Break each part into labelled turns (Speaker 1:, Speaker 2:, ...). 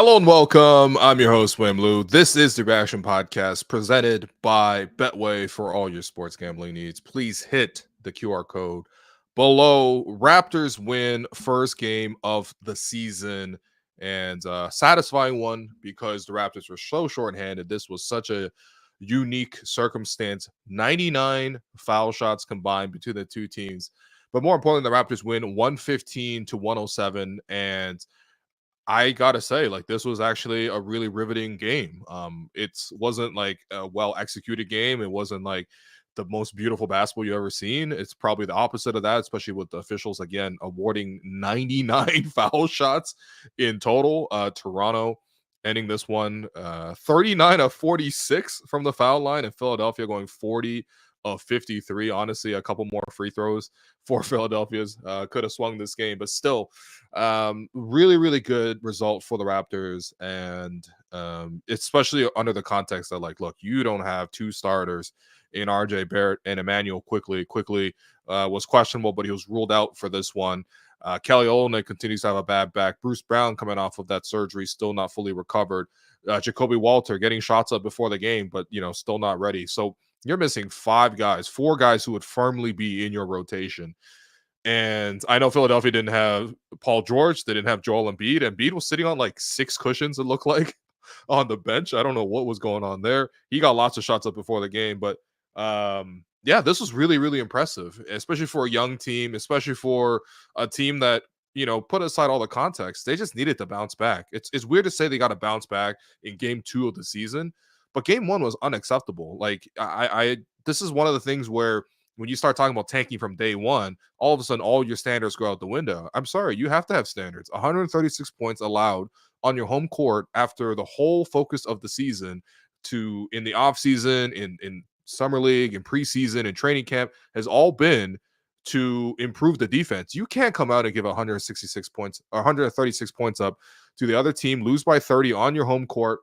Speaker 1: Hello and welcome. I'm your host, William Lou. This is the Reaction Podcast presented by Betway for all your sports gambling needs. Please hit the QR code below. Raptors win first game of the season and satisfying one because the Raptors were so shorthanded. This was such a unique circumstance. 99 foul shots combined between the two teams. But more importantly, the Raptors win 115 to 107. And I gotta say, like, this was actually a really riveting game. It wasn't like a well executed game. It wasn't like the most beautiful basketball you ever seen. It's probably the opposite of that, especially with the officials again awarding 99 foul shots in total. Toronto ending this one 39 of 46 from the foul line, and Philadelphia going 40 of 53. Honestly, a couple more free throws for Philadelphia's could have swung this game, but still really good result for the Raptors. And especially under the context that, like, look, you don't have two starters in RJ Barrett and Emmanuel quickly was questionable, but he was ruled out for this one. Kelly Olynyk continues to have a bad back. Bruce Brown coming off of that surgery, still not fully recovered. Jacoby Walter getting shots up before the game, but still not ready. So you're missing four guys who would firmly be in your rotation. And I know Philadelphia didn't have Paul George. They didn't have Joel Embiid. Embiid was sitting on like 6 cushions, it looked like, on the bench. I don't know what was going on there. He got lots of shots up before the game. But yeah, this was really impressive, especially for a young team, especially for a team that, put aside all the context, they just needed to bounce back. It's weird to say they got to bounce back in game 2 of the season, but game 1 was unacceptable. Like, I this is one of the things where when you start talking about tanking from day one, all of a sudden all your standards go out the window. I'm sorry, you have to have standards. 136 points allowed on your home court after the whole focus of the season to in the offseason, in summer league, in preseason, and training camp has all been to improve the defense. You can't come out and give 166 points or 136 points up to the other team, lose by 30 on your home court,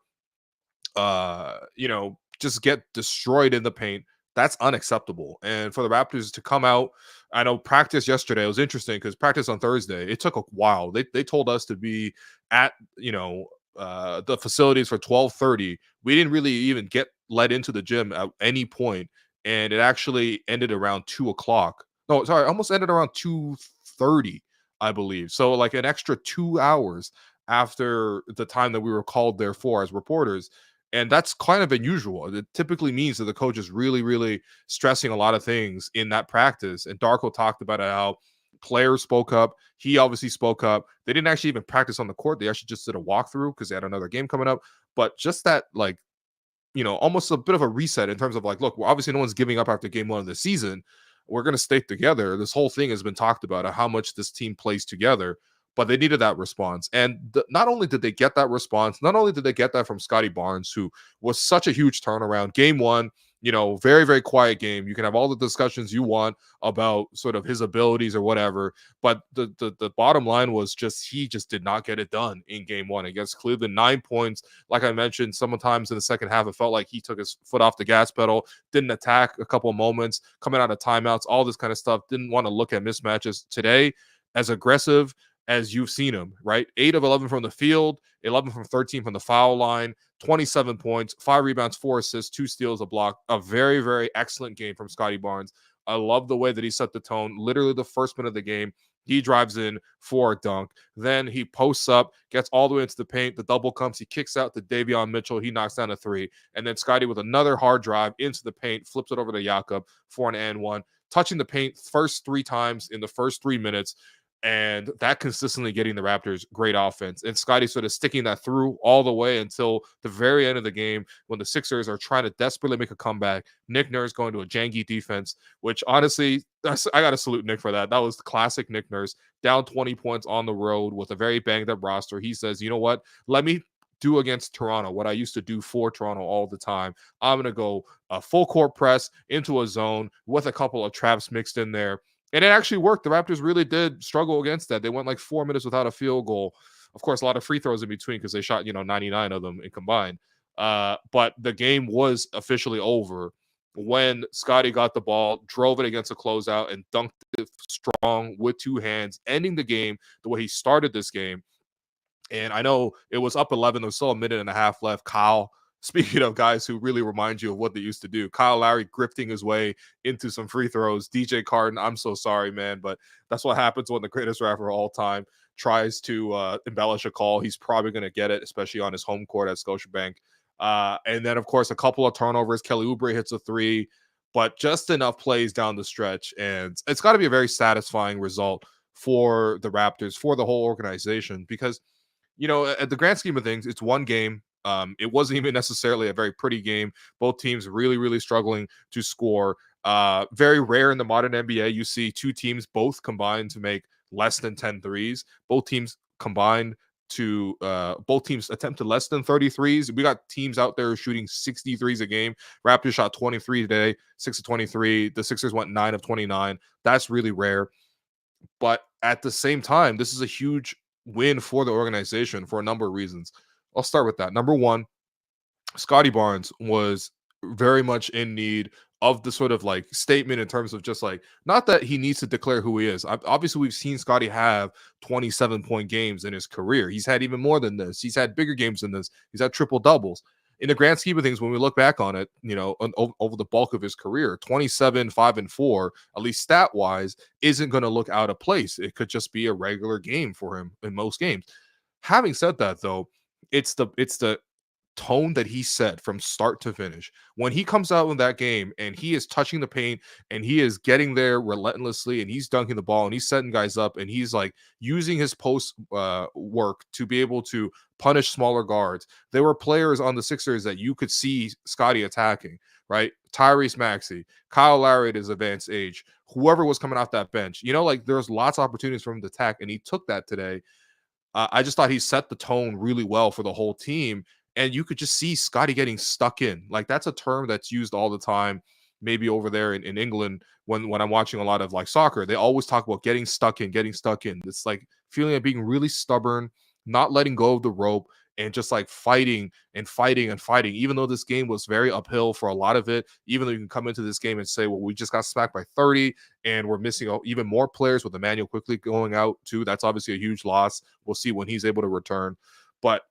Speaker 1: just get destroyed in the paint. That's unacceptable. And for the Raptors to come out, I know practice yesterday, it was interesting because practice on Thursday, it took a while. They told us to be at, the facilities for 12:30. We didn't really even get let into the gym at any point, and it actually ended around 2 o'clock. No, sorry, almost ended around 2:30, I believe. So like an extra 2 hours after the time that we were called there for as reporters. And that's kind of unusual. It typically means that the coach is really stressing a lot of things in that practice. And Darko talked about how players spoke up. He obviously spoke up. They didn't actually even practice on the court. They actually just did a walkthrough because they had another game coming up. But just that, like, almost a bit of a reset in terms of like, look, well, obviously no one's giving up after game 1 of the season. We're going to stay together. This whole thing has been talked about how much this team plays together, but they needed that response. And not only did they get that response, not only did they get that from Scottie Barnes, who was such a huge turnaround. Game 1, very quiet game. You can have all the discussions you want about sort of his abilities or whatever, but the bottom line was he just did not get it done in game 1 against Cleveland. 9 points. Like I mentioned, sometimes in the second half, it felt like he took his foot off the gas pedal, didn't attack a couple of moments, coming out of timeouts, all this kind of stuff, didn't want to look at mismatches. Today, as aggressive as you've seen him, right? 8 of 11 from the field, 11 from 13 from the foul line, 27 points, 5 rebounds, 4 assists, 2 steals, a block. A very excellent game from Scotty Barnes. I love the way that he set the tone. Literally the first minute of the game, he drives in for a dunk. Then he posts up, gets all the way into the paint. The double comes. He kicks out to Davion Mitchell. He knocks down a 3. And then Scotty with another hard drive into the paint, flips it over to Jakob for an and 1. Touching the paint first 3 times in the first 3 minutes. And that consistently getting the Raptors great offense. And Scotty sort of sticking that through all the way until the very end of the game when the Sixers are trying to desperately make a comeback. Nick Nurse going to a janky defense, which honestly, I got to salute Nick for that. That was classic Nick Nurse, down 20 points on the road with a very banged up roster. He says, you know what? Let me do against Toronto what I used to do for Toronto all the time. I'm going to go a full court press into a zone with a couple of traps mixed in there. And it actually worked. The Raptors really did struggle against that. They went like 4 minutes without a field goal. Of course, a lot of free throws in between because they shot, 99 of them in combined. But the game was officially over when Scotty got the ball, drove it against a closeout, and dunked it strong with 2 hands, ending the game the way he started this game. And I know it was up 11. There was still a minute and a half left. Kyle, speaking of guys who really remind you of what they used to do, Kyle Lowry grifting his way into some free throws. DJ Carton, I'm so sorry, man, but that's what happens when the greatest rapper of all time tries to embellish a call. He's probably going to get it, especially on his home court at Scotiabank. And then, of course, a couple of turnovers. Kelly Oubre hits a three, but just enough plays down the stretch. And it's got to be a very satisfying result for the Raptors, for the whole organization, because at the grand scheme of things, it's one game. It wasn't even necessarily a very pretty game. Both teams really, really struggling to score. Very rare in the modern NBA. You see two teams both combined to make less than 10 threes. Both teams attempted less than 30 threes. We got teams out there shooting 60 threes a game. Raptors shot 23 today, 6 of 23. The Sixers went 9 of 29. That's really rare. But at the same time, this is a huge win for the organization for a number of reasons. I'll start with that. Number one, Scotty Barnes was very much in need of the sort of like statement in terms of just like, not that he needs to declare who he is. Obviously, we've seen Scotty have 27-point games in his career. He's had even more than this. He's had bigger games than this. He's had triple doubles. In the grand scheme of things, when we look back on it, over the bulk of his career, 27, 5, and 4, at least stat wise, isn't going to look out of place. It could just be a regular game for him in most games. Having said that, though, it's the tone that he set from start to finish. When he comes out in that game and he is touching the paint and he is getting there relentlessly and he's dunking the ball and he's setting guys up and he's like using his post work to be able to punish smaller guards. There were players on the Sixers that you could see Scotty attacking, right? Tyrese Maxey, Kyle Lowry at his advanced age, whoever was coming off that bench. Like there's lots of opportunities for him to attack, and he took that today. I just thought he set the tone really well for the whole team. And you could just see Scotty getting stuck in. Like that's a term that's used all the time, maybe over there in England when I'm watching a lot of like soccer. They always talk about getting stuck in, getting stuck in. It's like feeling like being really stubborn, not letting go of the rope, and just like fighting and fighting and fighting. Even though this game was very uphill for a lot of it, even though you can come into this game and say, well, we just got smacked by 30 and we're missing even more players with Emmanuel quickly going out too. That's obviously a huge loss. We'll see when he's able to return. But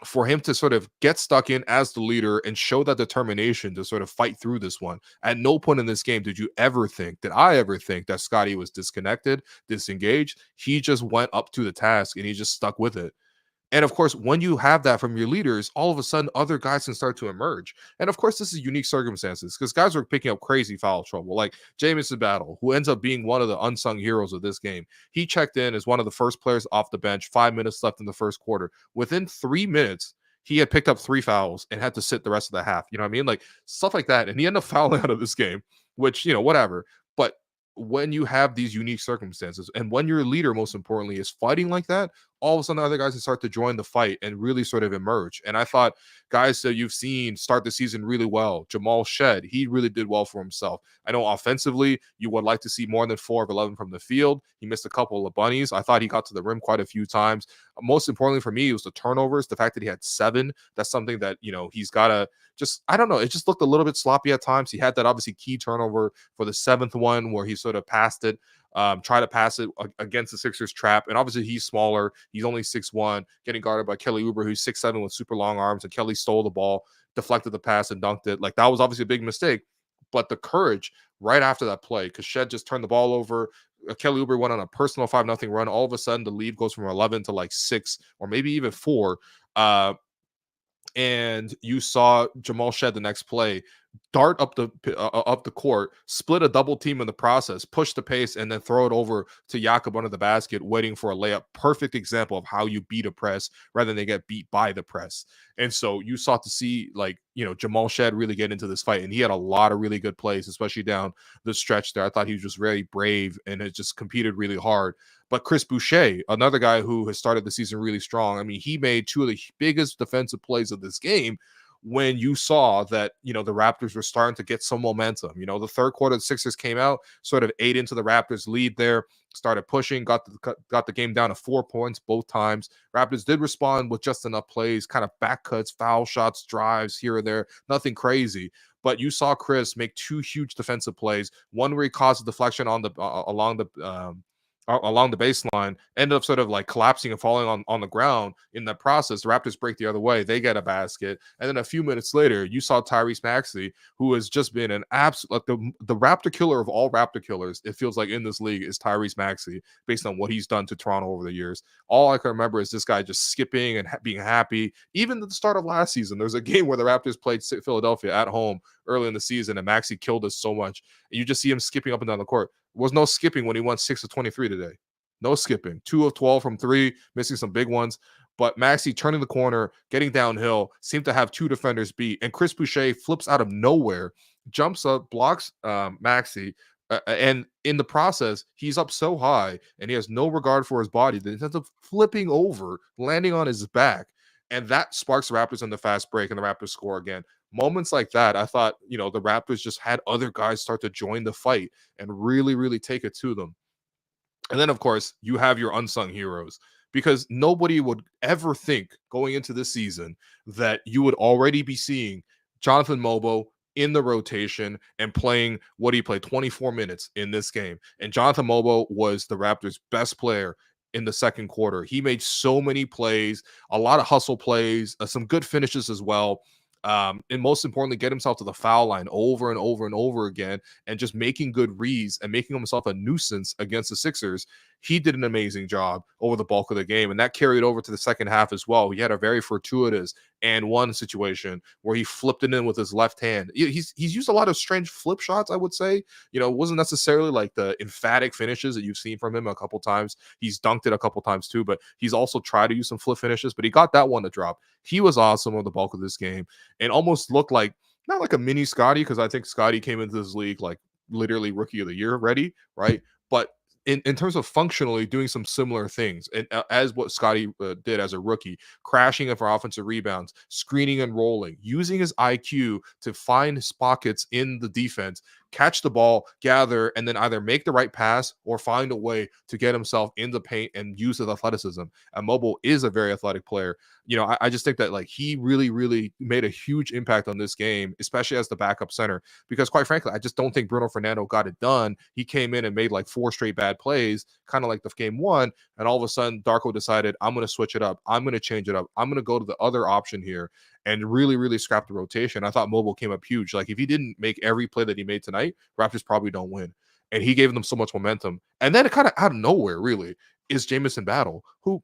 Speaker 1: for him to sort of get stuck in as the leader and show that determination to sort of fight through this one. At no point in this game did I ever think that Scotty was disconnected, disengaged. He just went up to the task and he just stuck with it. And of course, when you have that from your leaders, all of a sudden other guys can start to emerge. And of course, this is unique circumstances because guys were picking up crazy foul trouble, like Jamison Battle, who ends up being one of the unsung heroes of this game. He checked in as one of the first players off the bench, 5 minutes left in the first quarter. Within 3 minutes, he had picked up 3 fouls and had to sit the rest of the half. You know what I mean? Like stuff like that. And he ended up fouling out of this game, which, whatever. But when you have these unique circumstances and when your leader, most importantly, is fighting like that, all of a sudden other guys can start to join the fight and really sort of emerge. And I thought guys that you've seen start the season really well, Jamal Shed, he really did well for himself. I know offensively, you would like to see more than 4 of 11 from the field. He missed a couple of bunnies. I thought he got to the rim quite a few times. Most importantly for me, it was the turnovers, the fact that he had 7. That's something that, he's got to just, I don't know. It just looked a little bit sloppy at times. He had that obviously key turnover for the 7th one where he sort of passed it. Try to pass it against the Sixers trap. And obviously he's smaller. He's only 6'1", getting guarded by Kelly Oubre, who's 6'7" with super long arms. And Kelly stole the ball, deflected the pass, and dunked it. Like that was obviously a big mistake. But the courage right after that play, because Shed just turned the ball over. Kelly Oubre went on a personal 5-0 run. All of a sudden, the lead goes from 11 to like 6 or maybe even 4. And you saw Jamal Shed the next play dart up the court, split a double team in the process, push the pace, and then throw it over to Jakob under the basket, waiting for a layup. Perfect example of how you beat a press rather than they get beat by the press. And so you sought to see Jamal Shed really get into this fight, and he had a lot of really good plays, especially down the stretch there. I thought he was just very brave and has just competed really hard. But Chris Boucher, another guy who has started the season really strong. I mean, he made 2 of the biggest defensive plays of this game when you saw that, the Raptors were starting to get some momentum. The third quarter, the Sixers came out, sort of ate into the Raptors lead there, started pushing, got the game down to 4 points both times. Raptors did respond with just enough plays, kind of back cuts, foul shots, drives here or there, nothing crazy. But you saw Chris make 2 huge defensive plays, one where he caused a deflection on the along the along the baseline, ended up sort of like collapsing and falling on the ground. In the process, the Raptors break the other way. They get a basket. And then a few minutes later, you saw Tyrese Maxey, who has just been an absolute, like the Raptor killer of all Raptor killers, it feels like in this league, is Tyrese Maxey, based on what he's done to Toronto over the years. All I can remember is this guy just skipping and being happy. Even at the start of last season, there's a game where the Raptors played Philadelphia at home early in the season, and Maxey killed us so much. And you just see him skipping up and down the court. Was no skipping when he went 6 of 23 today. No skipping. 2 of 12 from 3, missing some big ones. But Maxey turning the corner, getting downhill, seemed to have 2 defenders beat. And Chris Boucher flips out of nowhere, jumps up, blocks Maxey. And in the process, he's up so high and he has no regard for his body that he ends up flipping over, landing on his back. And that sparks the Raptors in the fast break, and the Raptors score again. Moments like that, I thought, the Raptors just had other guys start to join the fight and really, really take it to them. And then, of course, you have your unsung heroes, because nobody would ever think going into this season that you would already be seeing Jonathan Mogbo in the rotation and playing what he played 24 minutes in this game. And Jonathan Mogbo was the Raptors' best player in the second quarter. He made so many plays, a lot of hustle plays, some good finishes as well. And most importantly, get himself to the foul line over and over and over again, and just making good reads and making himself a nuisance against the Sixers. He did an amazing job over the bulk of the game, and that carried over to the second half as well. He had a very fortuitous and one situation where he flipped it in with his left hand. He's used a lot of strange flip shots, I would say. It wasn't necessarily like the emphatic finishes that you've seen from him a couple times. He's dunked it a couple times too, but he's also tried to use some flip finishes, but he got that one to drop. He was awesome over the bulk of this game and almost looked like, not like a mini Scotty, because I think Scotty came into this league like literally rookie of the year ready, right? But in terms of functionally doing some similar things, and as what Scotty did as a rookie, crashing it for offensive rebounds, screening and rolling, using his IQ to find his pockets in the defense, catch the ball, gather, and then either make the right pass or find a way to get himself in the paint and use his athleticism. And Mogbo is a very athletic player. I just think that like he really, really made a huge impact on this game, especially as the backup center, because quite frankly, I just don't think Bruno Fernando got it done. He came in and made like 4 straight bad plays, kind of like the game one. And all of a sudden, Darko decided, I'm going to switch it up. I'm going to change it up. I'm going to go to the other option here and really, really scrap the rotation. I thought Mogbo came up huge. Like if he didn't make every play that he made tonight, Raptors probably don't win. And he gave them so much momentum. And then it kind of out of nowhere, really, is Jamison Battle, who,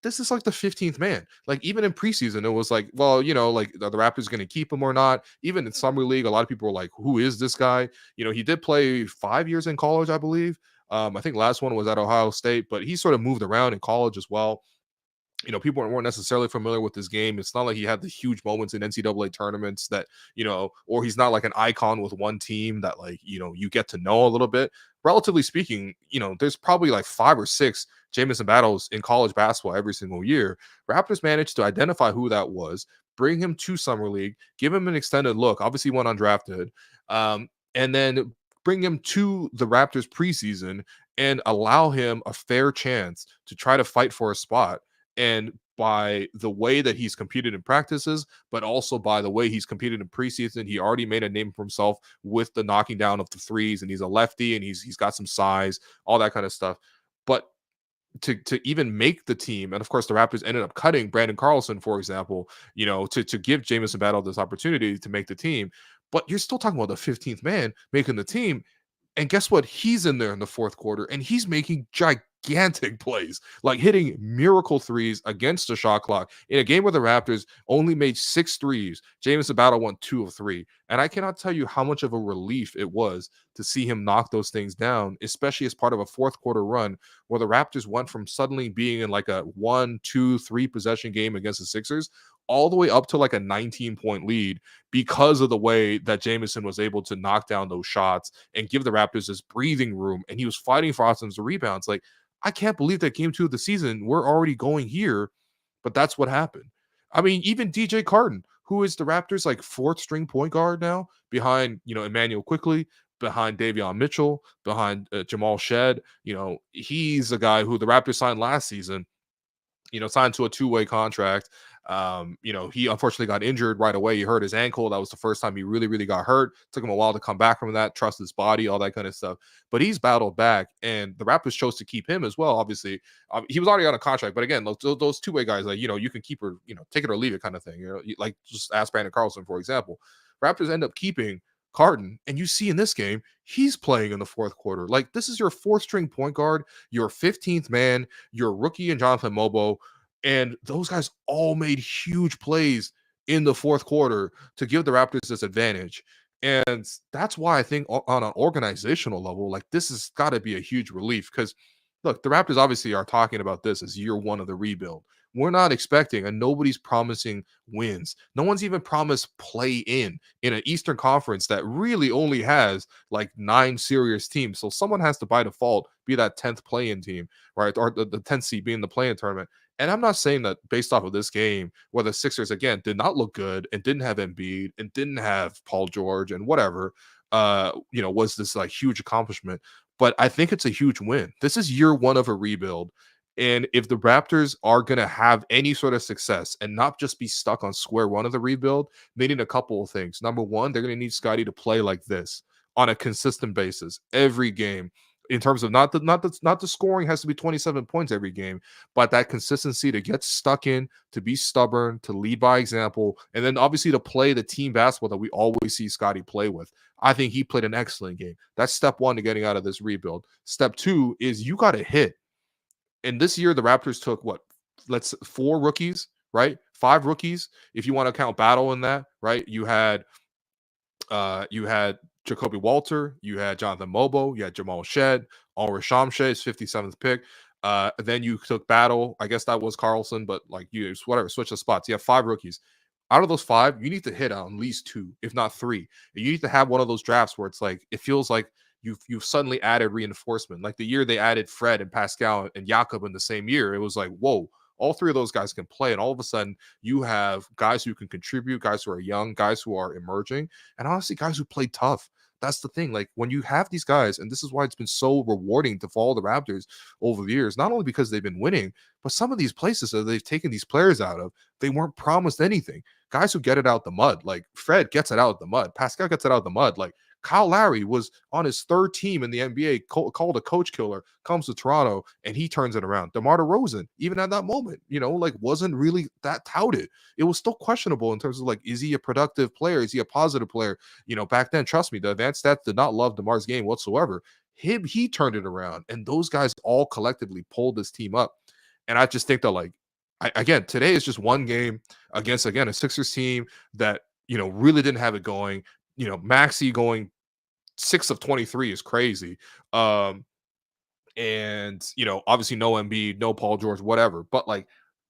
Speaker 1: this is like the 15th man. Like even in preseason, it was like, well, like the Raptors going to keep him or not. Even in summer league, a lot of people were like, who is this guy? He did play 5 years in college, I believe. I think last one was at Ohio State, but he sort of moved around in college as well. People weren't necessarily familiar with this game. It's not like he had the huge moments in NCAA tournaments that, or he's not like an icon with one team that like, you get to know a little bit. Relatively speaking, there's probably like 5 or 6 Jamison Battles in college basketball every single year. Raptors managed to identify who that was, bring him to Summer League, give him an extended look, obviously went undrafted, and then bring him to the Raptors preseason and allow him a fair chance to try to fight for a spot. And by the way that he's competed in practices, but also by the way he's competed in preseason, he already made a name for himself with the knocking down of the threes, and he's a lefty, and he's got some size, all that kind of stuff. But to even make the team, and of course the Raptors ended up cutting Brandon Carlson, for example, to give Jamison Battle this opportunity to make the team. But you're still talking about the 15th man making the team. And guess what? He's in there in the fourth quarter, and he's making gigantic plays, like hitting miracle threes against the shot clock. In a game where the Raptors only made 6 threes, Jamison Battle won 2 of 3. And I cannot tell you how much of a relief it was to see him knock those things down, especially as part of a fourth quarter run where the Raptors went from suddenly being in like a 1, 2, 3 possession game against the Sixers all the way up to like a 19-point lead because of the way that Jamison was able to knock down those shots and give the Raptors this breathing room. And he was fighting for offensive rebounds. Like, I can't believe that game 2 of the season, we're already going here, but that's what happened. I mean, even DJ Carton, who is the Raptors' like 4th string point guard now, behind, Emmanuel Quickley, behind Davion Mitchell, behind Jamal Shed. He's a guy who the Raptors signed last season, signed to a 2-way contract. He unfortunately got injured right away. He hurt his ankle. That was the first time he really, really got hurt. Took him a while to come back from that, trust his body, all that kind of stuff. But he's battled back, and the Raptors chose to keep him as well. Obviously, he was already on a contract, but again, those two-way guys, like, you can keep or take it or leave it kind of thing. Like just ask Brandon Carlson, for example. Raptors end up keeping Carton, and you see in this game, he's playing in the fourth quarter. Like, this is your fourth string point guard, your 15th man, your rookie and Jonathan Mogbo, and those guys all made huge plays in the fourth quarter to give the Raptors this advantage. And that's why I think on an organizational level, like, this has got to be a huge relief because look, the Raptors obviously are talking about this as year one of the rebuild. We're not expecting, and nobody's promising wins. No one's even promised play in an Eastern Conference that really only has like 9 serious teams. So someone has to, by default, be that 10th play-in team, right? Or the 10th seed being the play-in tournament. And I'm not saying that based off of this game, where the Sixers, again, did not look good and didn't have Embiid and didn't have Paul George and whatever, was this like huge accomplishment. But I think it's a huge win. This is year one of a rebuild. And if the Raptors are going to have any sort of success and not just be stuck on square one of the rebuild, they need a couple of things. Number one, they're going to need Scotty to play like this on a consistent basis every game. In terms of not the scoring has to be 27 points every game, but that consistency to get stuck in, to be stubborn, to lead by example, and then obviously to play the team basketball that we always see Scotty play with. I think he played an excellent game. That's step one to getting out of this rebuild. Step two is you got to hit. And this year, the Raptors took what? Let's 4 rookies, right? 5 rookies, if you want to count Battle in that, right? You had Jacoby Walter, you had Jonathan Mogbo, you had Jamal Shed, Ulrich Shamshe's 57th pick. Then you took Battle. I guess that was Carlson, but like you whatever, switch the spots. You have 5 rookies. Out of those 5, you need to hit on at least 2, if not 3. And you need to have one of those drafts where it's like it feels like you've suddenly added reinforcement. Like the year they added Fred and Pascal and Jakob in the same year, it was like, whoa, all 3 of those guys can play. And all of a sudden, you have guys who can contribute, guys who are young, guys who are emerging, and honestly, guys who play tough. That's the thing. Like when you have these guys, and this is why it's been so rewarding to follow the Raptors over the years, not only because they've been winning, but some of these places that they've taken these players out of, they weren't promised anything. Guys who get it out the mud, like Fred gets it out the mud, Pascal gets it out the mud. Like Kyle Lowry was on his 3rd team in the NBA, called a coach killer, comes to Toronto, and he turns it around. DeMar DeRozan, even at that moment, like wasn't really that touted. It was still questionable in terms of like, is he a productive player? Is he a positive player? Back then, trust me, the advanced stats did not love DeMar's game whatsoever. He turned it around, and those guys all collectively pulled this team up. And I just think that, like, again, today is just one game against, again, a Sixers team that, really didn't have it going. Maxey going 6 of 23 is crazy. And, obviously no Embiid, no Paul George, whatever. But like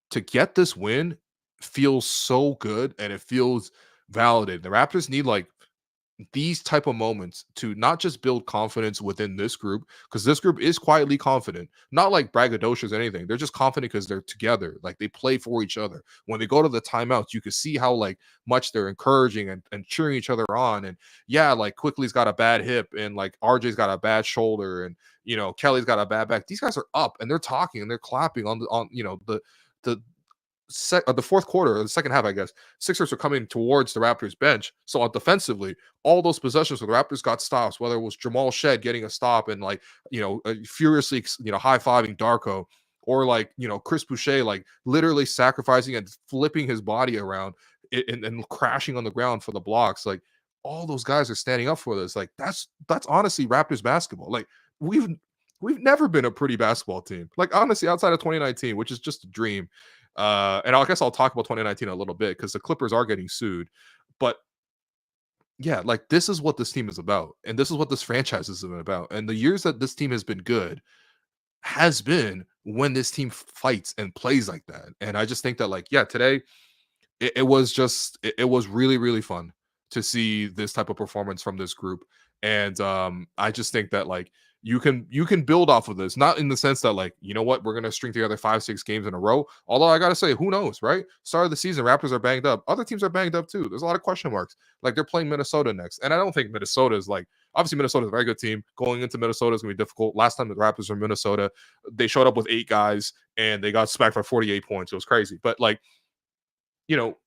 Speaker 1: to get this win feels so good and it feels validated. The Raptors need like these type of moments to not just build confidence within this group, because this group is quietly confident, not like braggadocious or anything. They're just confident because they're together, like they play for each other. When they go to the timeouts, you can see how like much they're encouraging and cheering each other on. And yeah, like Quickly's got a bad hip and like RJ's got a bad shoulder and Kelly's got a bad back. These guys are up and they're talking and they're clapping on the the fourth quarter, or the second half, I guess, Sixers are coming towards the Raptors bench. So defensively, all those possessions where the Raptors got stops, whether it was Jamal Shed getting a stop and like, furiously, high-fiving Darko, or like, Chris Boucher, like literally sacrificing and flipping his body around and crashing on the ground for the blocks. Like all those guys are standing up for this. Like that's honestly Raptors basketball. Like we've never been a pretty basketball team. Like honestly, outside of 2019, which is just a dream. And I guess I'll talk about 2019 a little bit because the Clippers are getting sued. But yeah, like this is what this team is about. And this is what this franchise has been about. And the years that this team has been good has been when this team fights and plays like that. And I just think that, like, yeah, today it was really, really fun to see this type of performance from this group. And I just think that like you can build off of this, not in the sense that like, you know what, we're gonna string together 5-6 games in a row. Although I gotta say, who knows, right? Start of the season, Raptors are banged up. Other teams are banged up too. There's a lot of question marks. Like they're playing Minnesota next. And I don't think Minnesota is like, obviously Minnesota's a very good team. Going into Minnesota is gonna be difficult. Last time the Raptors were in Minnesota, they showed up with 8 guys and they got smacked by 48 points. It was crazy. But like you know,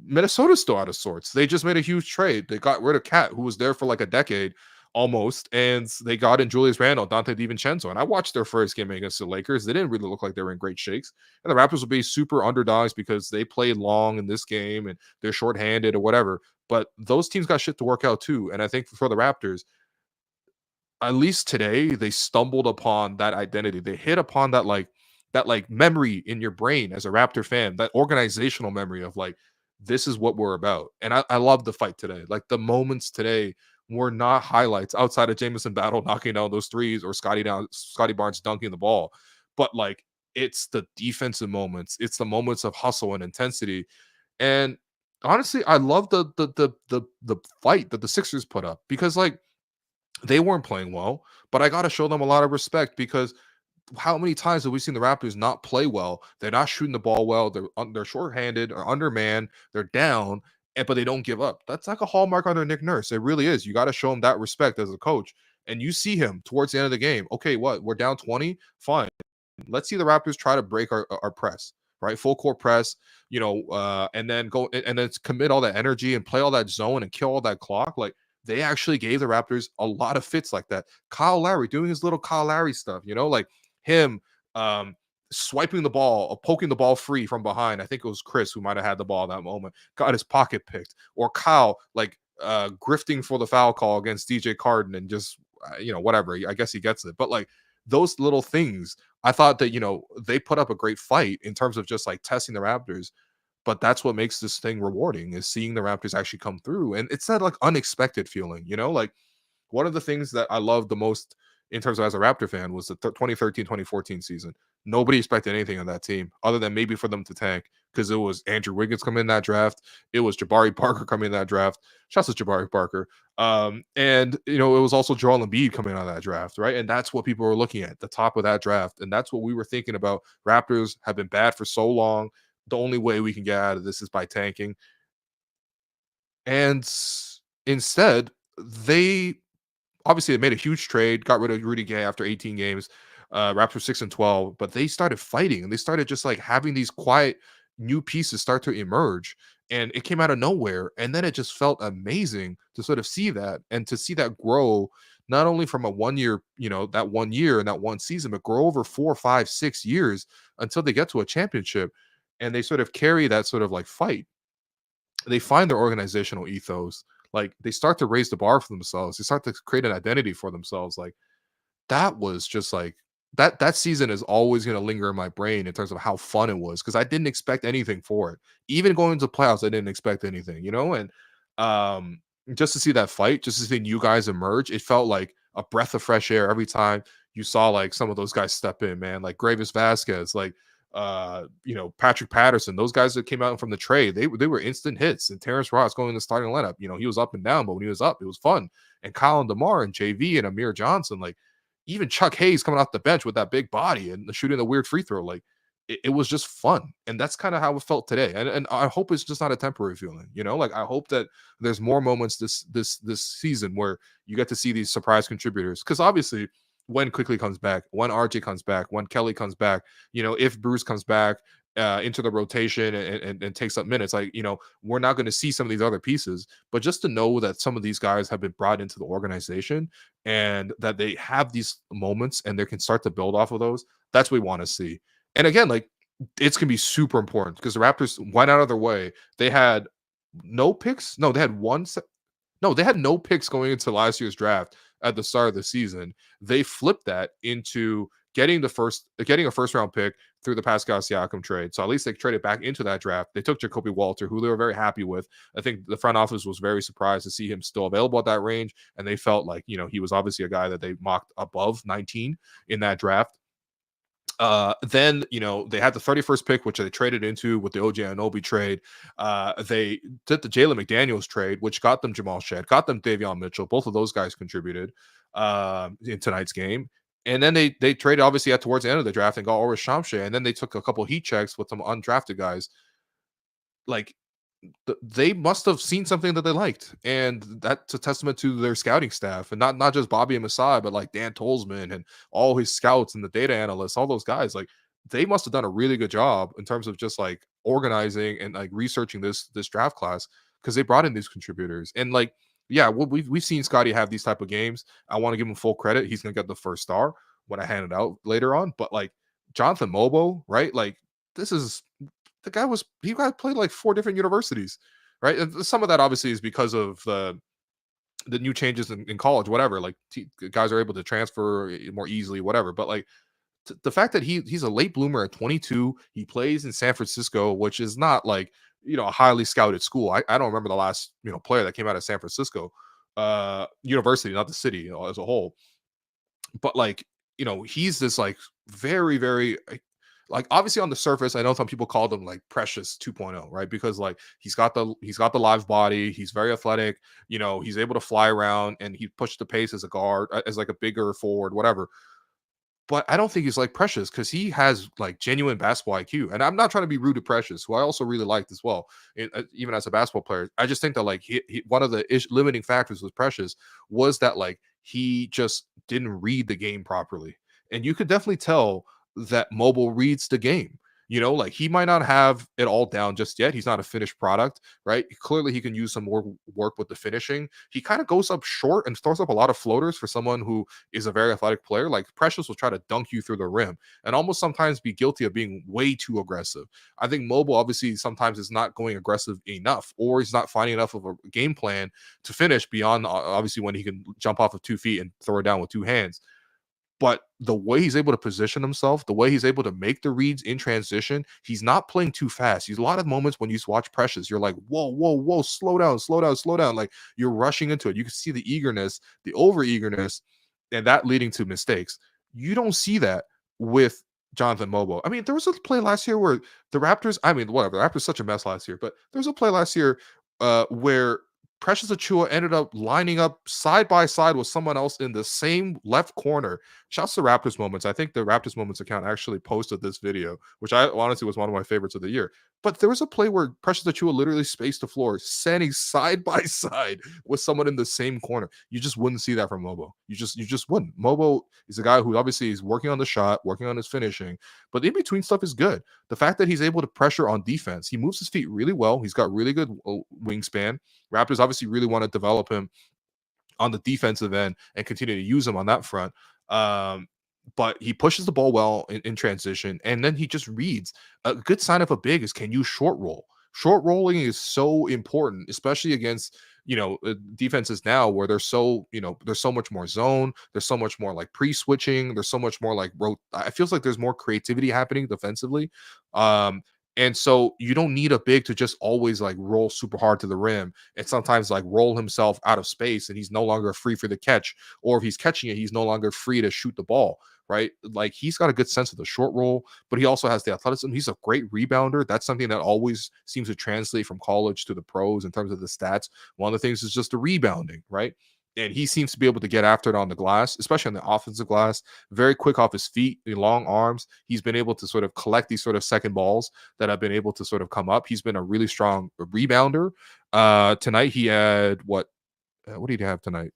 Speaker 1: Minnesota's still out of sorts. They just made a huge trade. They got rid of Cat, who was there for like a decade almost, and they got in Julius Randle, Dante DiVincenzo. And I watched their first game against the Lakers. They didn't really look like they were in great shakes. And the Raptors will be super underdogs because they played long in this game and they're shorthanded or whatever. But those teams got shit to work out too. And I think for the Raptors, at least today, they stumbled upon that identity. They hit upon that memory in your brain as a Raptor fan, that organizational memory of like, this is what we're about. And I love the fight today. Like the moments today were not highlights outside of Jamison Battle knocking down those threes or Scotty Barnes dunking the ball. But like it's the defensive moments, it's the moments of hustle and intensity. And honestly, I love the fight that the Sixers put up because like they weren't playing well, but I gotta show them a lot of respect because how many times have we seen the Raptors not play well? They're not shooting the ball well. They're shorthanded or undermanned. They're down, but they don't give up. That's like a hallmark under Nick Nurse. It really is. You got to show him that respect as a coach. And you see him towards the end of the game. Okay, what? We're down 20. Fine. Let's see the Raptors try to break our press. Right, full court press. And then go and then commit all that energy and play all that zone and kill all that clock. Like they actually gave the Raptors a lot of fits like that. Kyle Lowry doing his little Kyle Lowry stuff. Like him swiping the ball or poking the ball free from behind. I think it was Chris who might have had the ball at that moment, got his pocket picked, or Kyle like grifting for the foul call against DJ Carden and just whatever. I guess he gets it. But like those little things, I thought that they put up a great fight in terms of just like testing the Raptors. But that's what makes this thing rewarding is seeing the Raptors actually come through. And it's that like unexpected feeling, like one of the things that I love the most in terms of as a Raptor fan was the 2013-2014 season. Nobody expected anything on that team other than maybe for them to tank because it was Andrew Wiggins coming in that draft. It was Jabari Parker coming in that draft. Shouts to Jabari Parker. And it was also Joel Embiid coming out of that draft, right? And that's what people were looking at, the top of that draft. And that's what we were thinking about. Raptors have been bad for so long. The only way we can get out of this is by tanking. And instead, they obviously made a huge trade, got rid of Rudy Gay after 18 games. Raptors 6-12, but they started fighting and they started just like having these quiet new pieces start to emerge. And it came out of nowhere. And then it just felt amazing to sort of see that and to see that grow, not only from a 1 year, that 1 year and that one season, but grow over 4, 5, 6 years until they get to a championship. And they sort of carry that sort of like fight. They find their organizational ethos. Like they start to raise the bar for themselves. They start to create an identity for themselves. Like that was just like that season is always going to linger in my brain in terms of how fun it was because I didn't expect anything for it. Even going into playoffs, I didn't expect anything, and just to see that fight, just to see you guys emerge, it felt like a breath of fresh air every time you saw like some of those guys step in, man, like Gravis Vasquez, like Patrick Patterson, those guys that came out from the trade, they were instant hits. And Terrence Ross going in the starting lineup, he was up and down, but when he was up, it was fun. And Colin DeMar and JV and Amir Johnson, like even Chuck Hayes coming off the bench with that big body and shooting the weird free throw, like it was just fun. And that's kind of how it felt today. And I hope it's just not a temporary feeling, like I hope that there's more moments this season where you get to see these surprise contributors. Because obviously when Quickly comes back, when RJ comes back, when Kelly comes back, if Bruce comes back into the rotation and takes up minutes, like, we're not going to see some of these other pieces, but just to know that some of these guys have been brought into the organization and that they have these moments and they can start to build off of those, that's what we want to see. And again, like it's going to be super important because the Raptors went out of their way. They had no picks. No, they had they had no picks going into last year's draft at the start of the season. They flipped that into getting a first round pick through the Pascal Siakam trade. So at least they traded back into that draft. They took Jacoby Walter, who they were very happy with. I think the front office was very surprised to see him still available at that range. And they felt like, he was obviously a guy that they mocked above 19 in that draft. Then they had the 31st pick, which they traded into with the OG Anunoby trade. They did the Jalen McDaniels trade, which got them Jamal Shedd, got them Davion Mitchell. Both of those guys contributed in tonight's game. And then they traded obviously towards the end of the draft and got Oris Shamshe. And then they took a couple heat checks with some undrafted guys. Like they must have seen something that they liked, and that's a testament to their scouting staff, and not just Bobby and Masai, but like Dan Tolzman and all his scouts and the data analysts, all those guys. Like they must have done a really good job in terms of just like organizing and like researching this draft class because they brought in these contributors. And like, yeah, we've seen Scotty have these type of games. I want to give him full credit. He's gonna get the first star when I hand it out later on. But like Jonathan Mogbo, right? Like this is the guy was he got played like 4 different universities, right? And some of that obviously is because of the new changes in college, whatever. Like guys are able to transfer more easily, whatever. But like the fact that he's a late bloomer at 22, he plays in San Francisco, which is not like a highly scouted school. I don't remember the last player that came out of San Francisco university, not the city as a whole. But like he's this like very very like obviously on the surface, I know some people called him like Precious 2.0, right? Because like he's got the live body, he's very athletic, he's able to fly around and he pushed the pace as a guard, as like a bigger forward, whatever. But I don't think he's like Precious because he has like genuine basketball IQ. And I'm not trying to be rude to Precious, who I also really liked as well, even as a basketball player. I just think that like one of the limiting factors with Precious was that like he just didn't read the game properly. And you could definitely tell that Mobile reads the game. Like he might not have it all down just yet. He's not a finished product, right? Clearly, he can use some more work with the finishing. He kind of goes up short and throws up a lot of floaters for someone who is a very athletic player. Like Precious will try to dunk you through the rim and almost sometimes be guilty of being way too aggressive. I think Mobile obviously sometimes is not going aggressive enough, or he's not finding enough of a game plan to finish beyond obviously when he can jump off of 2 feet and throw it down with 2 hands. But the way he's able to position himself, the way he's able to make the reads in transition, he's not playing too fast. He's a lot of moments when you watch Precious, you're like, whoa, whoa, whoa, slow down, slow down, slow down. Like you're rushing into it. You can see the eagerness, the over eagerness, and that leading to mistakes. You don't see that with Jonathan Mobo. I mean, there was a play last year where the Raptors, I mean, whatever, the Raptors such a mess last year, but there was a play last year where Precious Achua ended up lining up side by side with someone else in the same left corner. Shouts to Raptors Moments. I think the Raptors Moments account actually posted this video, which I honestly was one of my favorites of the year. But there was a play where Precious Achua literally spaced the floor, standing side by side with someone in the same corner. You just wouldn't see that from Mobo. You just wouldn't. Mobo is a guy who obviously is working on the shot, working on his finishing, but the in between stuff is good. The fact that he's able to pressure on defense, he moves his feet really well. He's got really good wingspan. Raptors obviously really want to develop him on the defensive end and continue to use him on that front. But he pushes the ball well in transition, and then he just reads. A good sign of a big is can you short roll. Short rolling is so important, especially against defenses now where there's there's so much more zone, there's so much more like pre-switching, there's so much more like it feels like there's more creativity happening defensively. And so you don't need a big to just always like roll super hard to the rim and sometimes like roll himself out of space and he's no longer free for the catch, or if he's catching it, he's no longer free to shoot the ball, right? Like he's got a good sense of the short roll, but he also has the athleticism. He's a great rebounder. That's something that always seems to translate from college to the pros in terms of the stats. One of the things is just the rebounding, right? And he seems to be able to get after it on the glass, especially on the offensive glass. Very quick off his feet, long arms. He's been able to sort of collect these sort of second balls that have been able to sort of come up. He's been a really strong rebounder. Tonight he had what did he have tonight?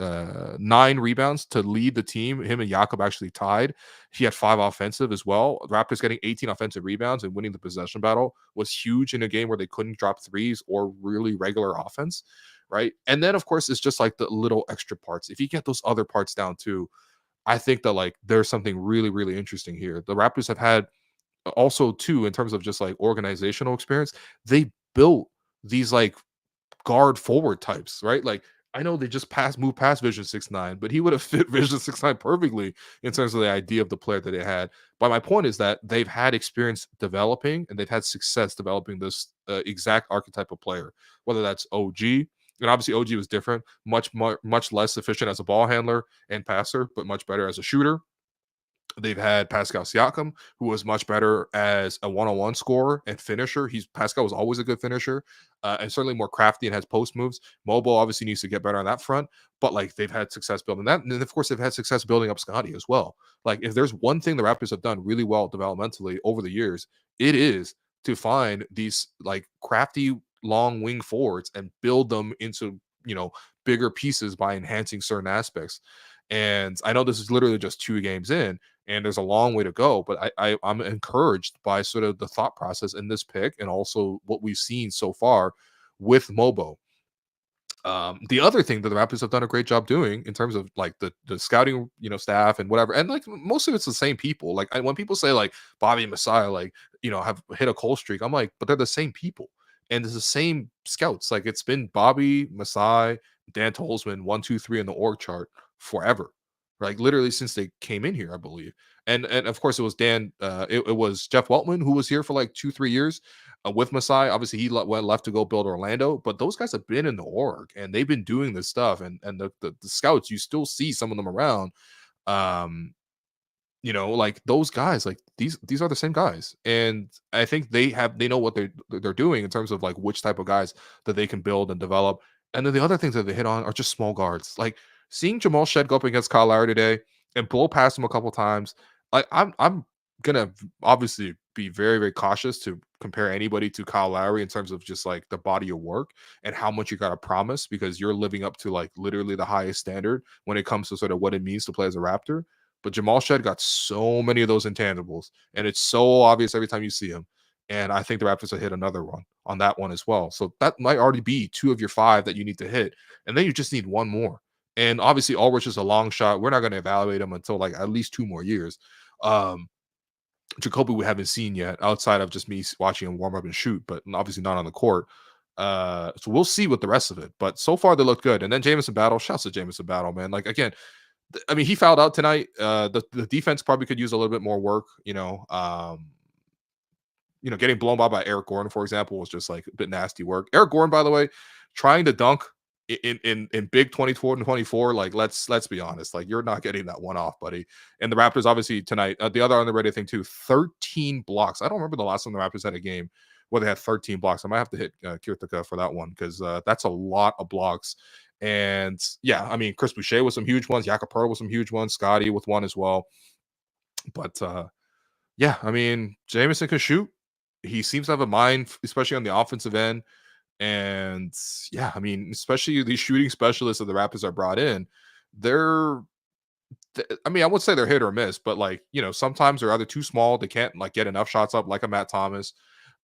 Speaker 1: 9 rebounds to lead the team. Him and Jakob actually tied. He had 5 offensive as well. The Raptors getting 18 offensive rebounds and winning the possession battle was huge in a game where they couldn't drop threes or really regular offense, right? And then of course it's just like the little extra parts. If you get those other parts down too, I think that like there's something really really interesting here. The Raptors have had also too in terms of just like organizational experience. They built these like guard forward types, right? Like I know they just moved past Vision 6'9", but he would have fit Vision 6'9" perfectly in terms of the idea of the player that they had. But my point is that they've had experience developing and they've had success developing this exact archetype of player, whether that's OG. And obviously OG was different, much less efficient as a ball handler and passer, but much better as a shooter. They've had Pascal Siakam, who was much better as a one-on-one scorer and finisher. Pascal was always a good finisher, and certainly more crafty and has post moves. Mobo obviously needs to get better on that front, but like they've had success building that, and then of course they've had success building up Scotty as well. Like if there's one thing the Raptors have done really well developmentally over the years, it is to find these like crafty long wing forwards and build them into bigger pieces by enhancing certain aspects. And I know this is literally just 2 games in, and there's a long way to go, but I'm encouraged by sort of the thought process in this pick and also what we've seen so far with Mogbo. The other thing that the Raptors have done a great job doing in terms of like the scouting, staff and whatever, and like most of it's the same people. Like when people say like Bobby and Messiah, like have hit a cold streak, I'm like, but they're the same people, and it's the same scouts. Like it's been Bobby, Messiah, Dan Tolzman, 1, 2, 3 in the org chart forever, like literally since they came in here, I believe. And of course it was Dan. It was Jeff Weltman who was here for like 2, 3 years with Masai. Obviously, he left to go build Orlando, but those guys have been in the org and they've been doing this stuff. And the scouts, you still see some of them around. Like those guys, like these are the same guys, and I think they know what they're doing in terms of like which type of guys that they can build and develop. And then the other things that they hit on are just small guards, like seeing Jamal Shed go up against Kyle Lowry today and blow past him a couple times. Like I'm gonna obviously be very, very cautious to compare anybody to Kyle Lowry in terms of just like the body of work and how much you got to promise, because you're living up to like literally the highest standard when it comes to sort of what it means to play as a Raptor. But Jamal Shed got so many of those intangibles, and it's so obvious every time you see him. And I think the Raptors will hit another one on that one as well. So that might already be 2 of your 5 that you need to hit, and then you just need 1 more. And obviously, Ulrich is a long shot. We're not going to evaluate him until like at least 2 more years. Jacoby we haven't seen yet, outside of just me watching him warm up and shoot, but obviously not on the court. So we'll see with the rest of it. But so far they look good. And then Jamison Battle, shouts to Jamison Battle, man. Like again, I mean, he fouled out tonight. The defense probably could use a little bit more work. Getting blown by Eric Gordon, for example, was just like a bit nasty work. Eric Gordon, by the way, trying to dunk in big 24 and 24. Like let's be honest, like you're not getting that one off, buddy. And the Raptors obviously tonight, the other underrated thing too, 13 blocks. I don't remember the last time the Raptors had a game where they had 13 blocks. I might have to hit Kirtika for that one, because that's a lot of blocks. And yeah, I mean, Chris Boucher with some huge ones, Jakob Poeltl with some huge ones, Scotty with one as well. But yeah, I mean, Jamison can shoot. He seems to have a mind, especially on the offensive end. And yeah, I mean, especially these shooting specialists that the Raptors are brought in, I would say they're hit or miss, but like, sometimes they're either too small, they can't like get enough shots up like a Matt Thomas,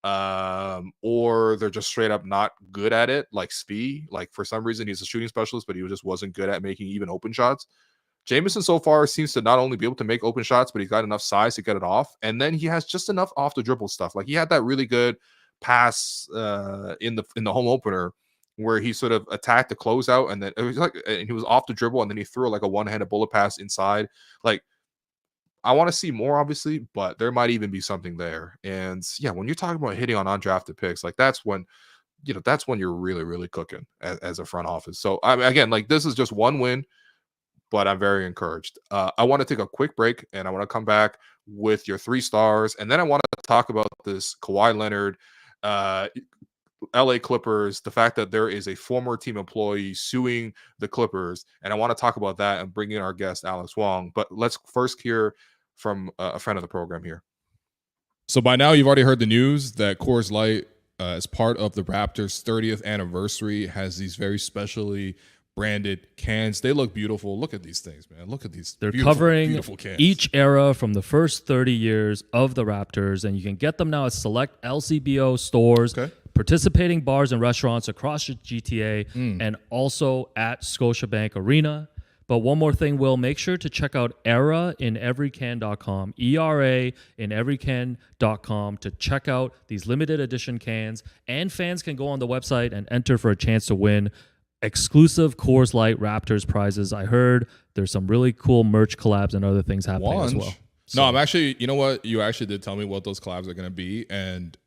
Speaker 1: or they're just straight up not good at it, like Spee. Like for some reason he's a shooting specialist, but he just wasn't good at making even open shots. Jamison so far seems to not only be able to make open shots, but he's got enough size to get it off, and then he has just enough off the dribble stuff. Like he had that really good pass in the home opener where he sort of attacked the closeout, and then it was like, and he was off the dribble, and then he threw like a one-handed bullet pass inside. Like I want to see more, obviously, but there might even be something there. And yeah, when you're talking about hitting on undrafted picks, like that's when you're really, really cooking as a front office. So I mean, again, like this is just 1 win, but I'm very encouraged. I want to take a quick break, and I want to come back with your 3 stars, and then I want to talk about this Kawhi Leonard, LA Clippers, the fact that there is a former team employee suing the Clippers, and I want to talk about that and bring in our guest Alex Wong. But let's first hear from a friend of the program here.
Speaker 2: So by now you've already heard the news that Coors Light, as part of the Raptors' 30th anniversary, has these very specially branded cans. They look beautiful. Look at these things, man. Look at these.
Speaker 3: They're covering each era from the first 30 years of the Raptors, and you can get them now at select LCBO stores, participating bars and restaurants across the GTA, and also at Scotiabank Arena. But one more thing, Will, make sure to check out ERAineveryCan.com, ERAineveryCan.com, to check out these limited edition cans. And fans can go on the website and enter for a chance to win exclusive Coors Light Raptors prizes. I heard there's some really cool merch collabs and other things happening as well.
Speaker 2: So. No, I'm actually, you know what? You actually did tell me what those collabs are going to be. And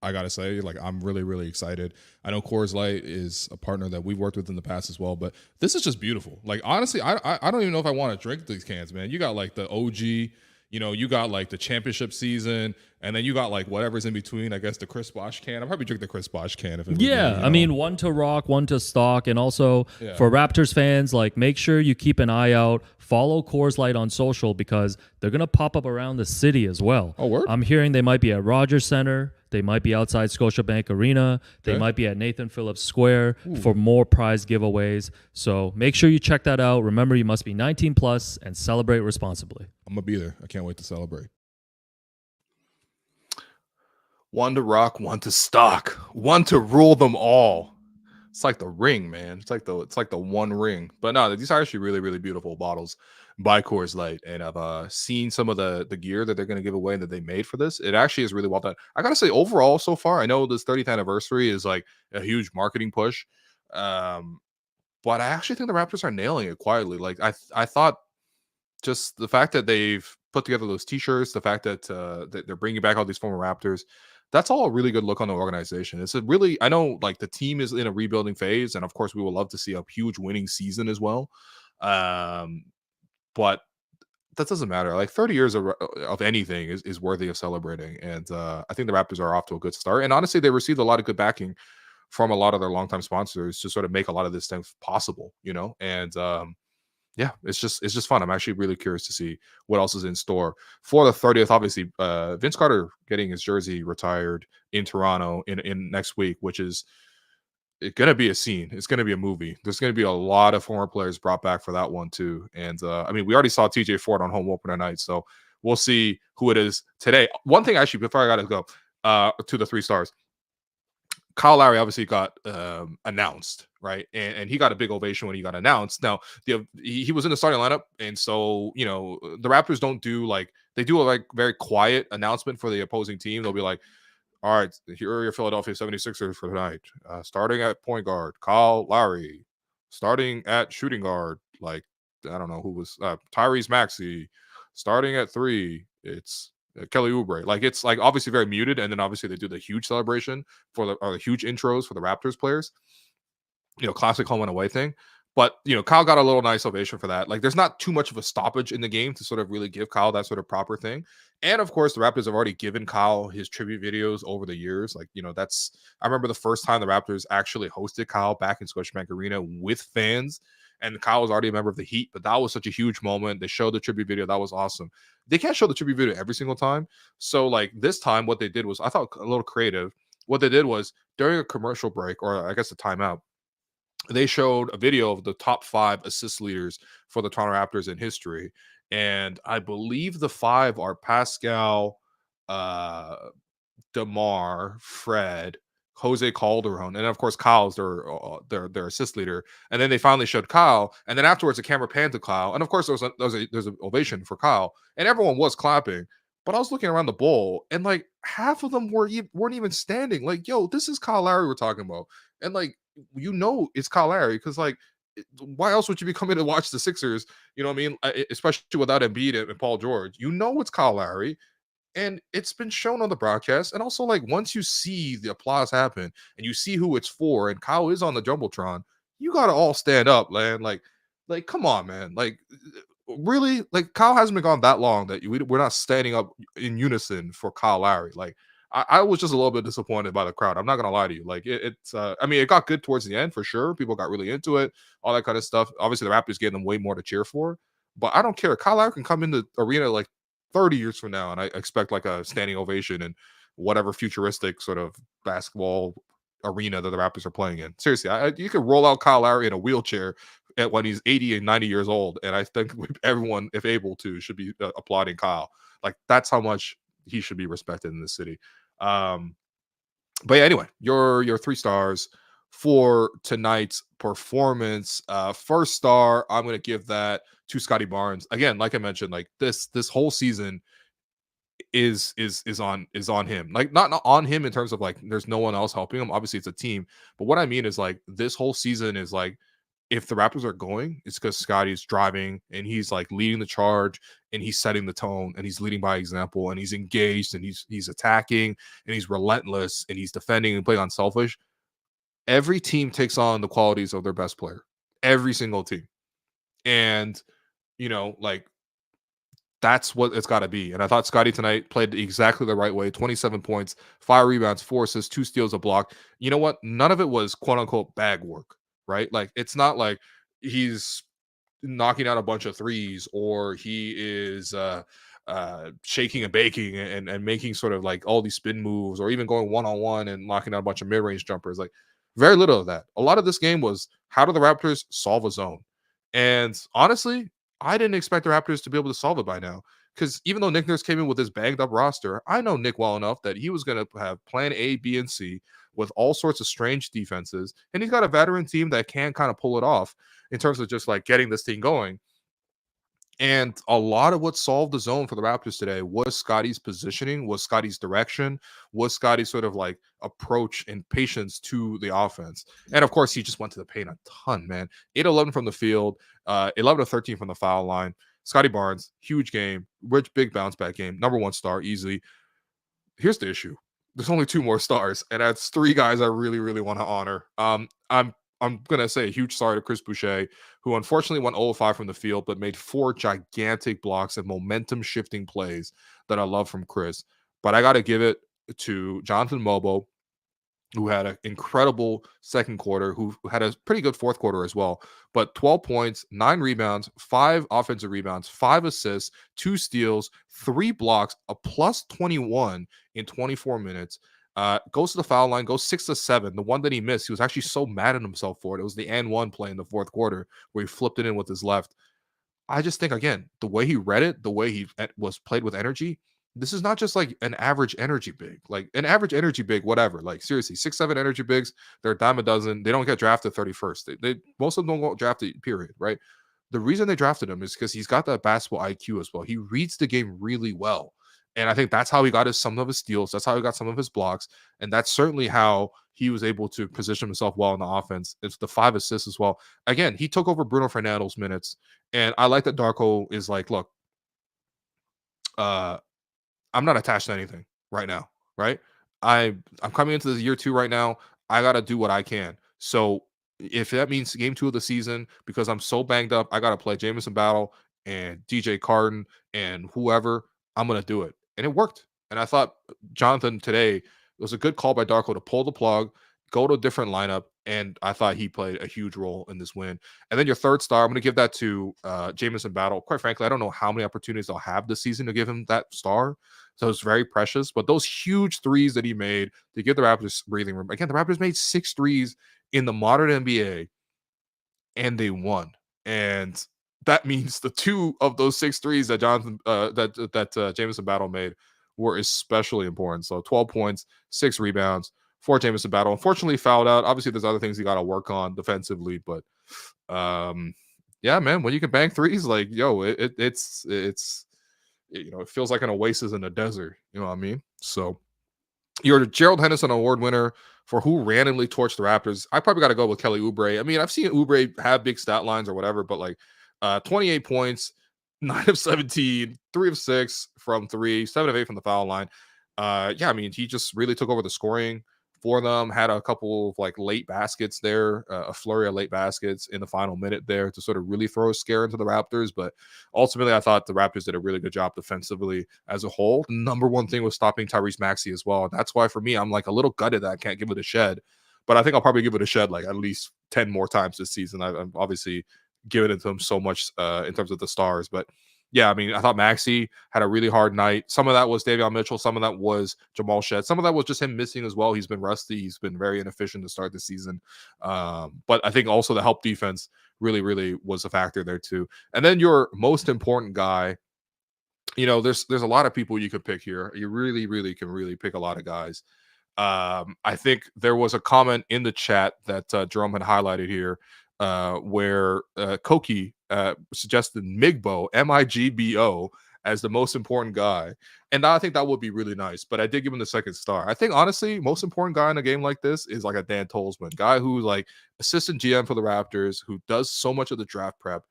Speaker 2: I got to say, like, I'm really, really excited. I know Coors Light is a partner that we've worked with in the past as well, but this is just beautiful. Like, honestly, I don't even know if I want to drink these cans, man. You got like the OG, you got like the championship season, and then you got like whatever's in between. I guess the Chris Bosh can. I'll probably drink the Chris Bosh can if it
Speaker 3: I mean, one to rock, one to stock, and also for Raptors fans, like make sure you keep an eye out. Follow Coors Light on social because they're gonna pop up around the city as well.
Speaker 2: Oh, word?
Speaker 3: I'm hearing they might be at Rogers Center. They might be outside Scotiabank Arena. They
Speaker 2: Okay.
Speaker 3: might be at Nathan Phillips Square for more prize giveaways. So make sure you check that out. Remember, you must be 19 plus and celebrate responsibly.
Speaker 2: I'm going to be there. I can't wait to celebrate.
Speaker 1: One to rock, one to stock, one to rule them all. It's like the ring, man. It's like the one ring. But no, these are actually really, really beautiful bottles by Coors Light. And I've seen some of the gear that they're going to give away that they made for this. It actually is really well done. I gotta say, overall, so far, I know this 30th anniversary is like a huge marketing push. But I actually think the Raptors are nailing it quietly. Like I thought just the fact that they've put together those t-shirts, the fact that they're bringing back all these former Raptors, that's all a really good look on the organization. It's a really, I know like the team is in a rebuilding phase, and of course we would love to see a huge winning season as well. But that doesn't matter. Like 30 years of anything is worthy of celebrating. And I think the Raptors are off to a good start. And honestly, they received a lot of good backing from a lot of their longtime sponsors to sort of make a lot of this stuff possible, and yeah, it's just fun. I'm actually really curious to see what else is in store for the 30th. Obviously, Vince Carter getting his jersey retired in Toronto in next week, which is going to be a scene. It's going to be a movie. There's going to be a lot of former players brought back for that one too. And I mean, we already saw TJ Ford on home opener night, so we'll see who it is today. One thing actually, before I got to go to the 3 stars. Kyle Lowry obviously got announced, right? And he got a big ovation when he got announced. Now, he was in the starting lineup, and so, the Raptors don't do they do a very quiet announcement for the opposing team. They'll be like, all right, here are your Philadelphia 76ers for tonight. Starting at point guard, Kyle Lowry. Starting at shooting guard, I don't know who was Tyrese Maxey. Starting at 3, it's Kelly Oubre. It's obviously very muted, and then obviously they do the huge celebration for the huge intros for the Raptors players. Classic home and away thing. But Kyle got a little nice ovation for that. There's not too much of a stoppage in the game to sort of really give Kyle that sort of proper thing. And of course, the Raptors have already given Kyle his tribute videos over the years. I remember the first time the Raptors actually hosted Kyle back in Scotiabank Arena with fans. And Kyle was already a member of the Heat, but that was such a huge moment. They showed the tribute video. That was awesome. They can't show the tribute video every single time. So this time what they did was, I thought, a little creative. What they did was during a commercial break, or I guess a timeout, they showed a video of the top 5 assist leaders for the Toronto Raptors in history. And I believe the 5 are Pascal, DeMar, Fred, Jose Calderon, and of course Kyle's their assist leader. And then they finally showed Kyle, and then afterwards the camera panned to Kyle, and of course there's an ovation for Kyle, and everyone was clapping. But I was looking around the bowl, and half of them weren't even standing. Yo, this is Kyle Lowry we're talking about, and it's Kyle Lowry because why else would you be coming to watch the Sixers? You know what I mean? Especially without Embiid and Paul George. It's Kyle Lowry. And it's been shown on the broadcast. And also, once you see the applause happen and you see who it's for, and Kyle is on the Jumbotron, you got to all stand up, man. Come on, man. Really? Kyle hasn't been gone that long that we're not standing up in unison for Kyle Lowry. I was just a little bit disappointed by the crowd. I'm not going to lie to you. It got good towards the end for sure. People got really into it, all that kind of stuff. Obviously, the Raptors gave them way more to cheer for. But I don't care. Kyle Lowry can come in the arena 30 years from now, and I expect a standing ovation and whatever futuristic sort of basketball arena that the Raptors are playing in. Seriously, you could roll out Kyle Lowry in a wheelchair when he's 80 and 90 years old, and I think everyone, if able to, should be applauding Kyle. That's how much he should be respected in this city. But yeah, anyway, your 3 stars for tonight's performance. First star, I'm going to give that to Scotty Barnes. Again, like I mentioned, this whole season is on him. Not on him in terms of there's no one else helping him. Obviously, it's a team. But what I mean is this whole season is if the Raptors are going, it's because Scotty's driving and he's leading the charge and he's setting the tone and he's leading by example and he's engaged and he's attacking and he's relentless and he's defending and playing unselfish. Every team takes on the qualities of their best player. Every single team. And that's what it's got to be. And I thought Scotty tonight played exactly the right way. 27 points, 5 rebounds, 4 assists, 2 steals, a block. You know what? None of it was quote unquote bag work, right? It's not he's knocking out a bunch of threes or he is shaking and baking and making sort of like all these spin moves or even going one-on-one and knocking out a bunch of mid-range jumpers. Like very little of that. A lot of this game was how do the Raptors solve a zone? And honestly, I didn't expect the Raptors to be able to solve it by now. Because even though Nick Nurse came in with his banged up roster, I know Nick well enough that he was going to have plan A, B, and C with all sorts of strange defenses. And he's got a veteran team that can kind of pull it off in terms of just like getting this thing going. And a lot of what solved the zone for the Raptors today was Scottie's positioning, was Scottie's direction, was Scottie's sort of like approach and patience to the offense. And of course, he just went to the paint a ton, man. 8-11 from the field, 11-13 from the foul line. Scottie Barnes, huge game, rich, big bounce back game, number one star easily. Here's the issue. There's only 2 more stars, and that's 3 guys I really, really want to honor. I'm gonna say a huge sorry to Chris Boucher, who unfortunately went 0-5 from the field, but made 4 gigantic blocks and momentum shifting plays that I love from Chris. But I gotta give it to Jonathan Mogbo, who had an incredible second quarter, who had a pretty good fourth quarter as well. But 12 points, 9 rebounds, 5 offensive rebounds, 5 assists, 2 steals, 3 blocks, a plus 21 in 24 minutes. Goes to the foul line, goes 6 to 7. The one that he missed, he was actually so mad at himself for it. It was the and one play in the fourth quarter where he flipped it in with his left. I just think, again, the way he read it, the way he was played with energy, this is not just like an average energy big, like an average energy big, whatever. Like seriously, 6-7 energy bigs, they're a dime a dozen. They don't get drafted 31st. They most of them don't get drafted, period, right? The reason they drafted him is because he's got that basketball IQ as well. He reads the game really well. And I think that's how he got some of his steals. That's how he got some of his blocks. And that's certainly how he was able to position himself well in the offense. It's the 5 assists as well. Again, he took over Bruno Fernando's minutes. And I like that Darko is like, look, I'm not attached to anything right now, right? I'm coming into this year 2 right now. I gotta do what I can. So if that means game 2 of the season, because I'm so banged up, I gotta play Jamison Battle and DJ Carton and whoever, I'm gonna do it. And it worked. And I thought Jonathan today was a good call by Darko to pull the plug, go to a different lineup, and I thought he played a huge role in this win. And then your third star, I'm going to give that to Jamison Battle. Quite frankly, I don't know how many opportunities I'll have this season to give him that star. So it's very precious. But those huge threes that he made to give the Raptors breathing room. Again, the Raptors made 6 threes in the modern NBA, and they won. And that means the 2 of those 6 threes that Jamison Battle made were especially important. So 12 points, 6 rebounds for Jamison Battle. Unfortunately, fouled out. Obviously, there's other things he got to work on defensively, but yeah, man, when you can bang threes, like yo, it's you know, it feels like an oasis in the desert. You know what I mean? So you're the Gerald Henderson Award winner for who randomly torched the Raptors. I probably got to go with Kelly Oubre. I mean, I've seen Oubre have big stat lines or whatever, but like 28 points, 9 of 17, 3 of 6 from 3, 7 of 8 from the foul line. Yeah, I mean, he just really took over the scoring for them, had a couple of like late baskets there, a flurry of late baskets in the final minute there to sort of really throw a scare into the Raptors. But ultimately, I thought the Raptors did a really good job defensively as a whole. The number one thing was stopping Tyrese Maxey as well. That's why for me, I'm like a little gutted that I can't give it a shed, but I think I'll probably give it a shed like at least 10 more times this season. I'm obviously giving it to him so much in terms of the stars, but yeah, I mean, I thought Maxey had a really hard night. Some of that was Davion Mitchell. Some of that was Jamal Shed. Some of that was just him missing as well. He's been rusty. He's been very inefficient to start the season. But I think also the help defense really, really was a factor there too. And then your most important guy, you know, there's a lot of people you could pick here. You really, really can really pick a lot of guys. I think there was a comment in the chat that Jerome had highlighted here where Koki suggested Migbo, Migbo, as the most important guy. And I think that would be really nice, but I did give him the second star. I think, honestly, most important guy in a game like this is like a Dan Tolzman, guy who's like assistant GM for the Raptors, who does so much of the draft prep.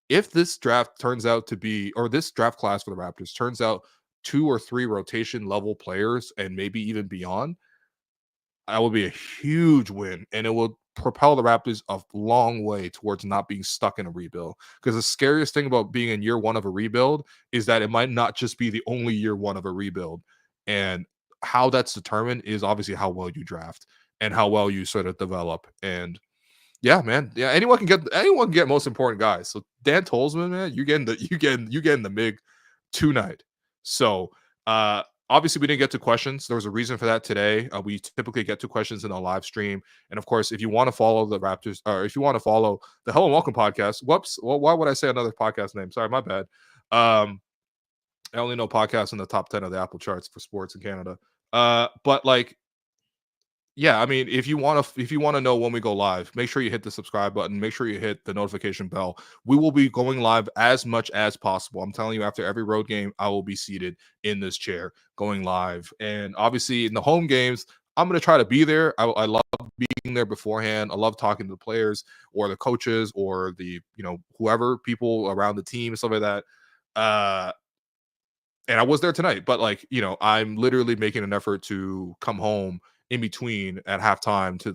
Speaker 1: If this draft turns out to be, or this draft class for the Raptors turns out 2 or 3 rotation level players and maybe even beyond, that would be a huge win, and it will propel the Raptors a long way towards not being stuck in a rebuild. Because the scariest thing about being in year 1 of a rebuild is that it might not just be the only year 1 of a rebuild. And how that's determined is obviously how well you draft and how well you sort of develop. And yeah, man, yeah, anyone can get most important guys. So Dan Tolzman, man, you getting the MIG tonight. So, obviously, we didn't get to questions. There was a reason for that today. We typically get to questions in the live stream. And of course, if you want to follow the Raptors, or if you want to follow the Hello and Welcome podcast, whoops, well, why would I say another podcast name? Sorry, my bad. I only know podcasts in the top 10 of the Apple charts for sports in Canada. But like, yeah, I mean, if you want to know when we go live, make sure you hit the subscribe button. Make sure you hit the notification bell. We will be going live as much as possible. I'm telling you, after every road game, I will be seated in this chair going live. And obviously, in the home games, I'm going to try to be there. I love being there beforehand. I love talking to the players or the coaches or the whoever people around the team, stuff like that. And I was there tonight, but like I'm literally making an effort to come home in between at halftime to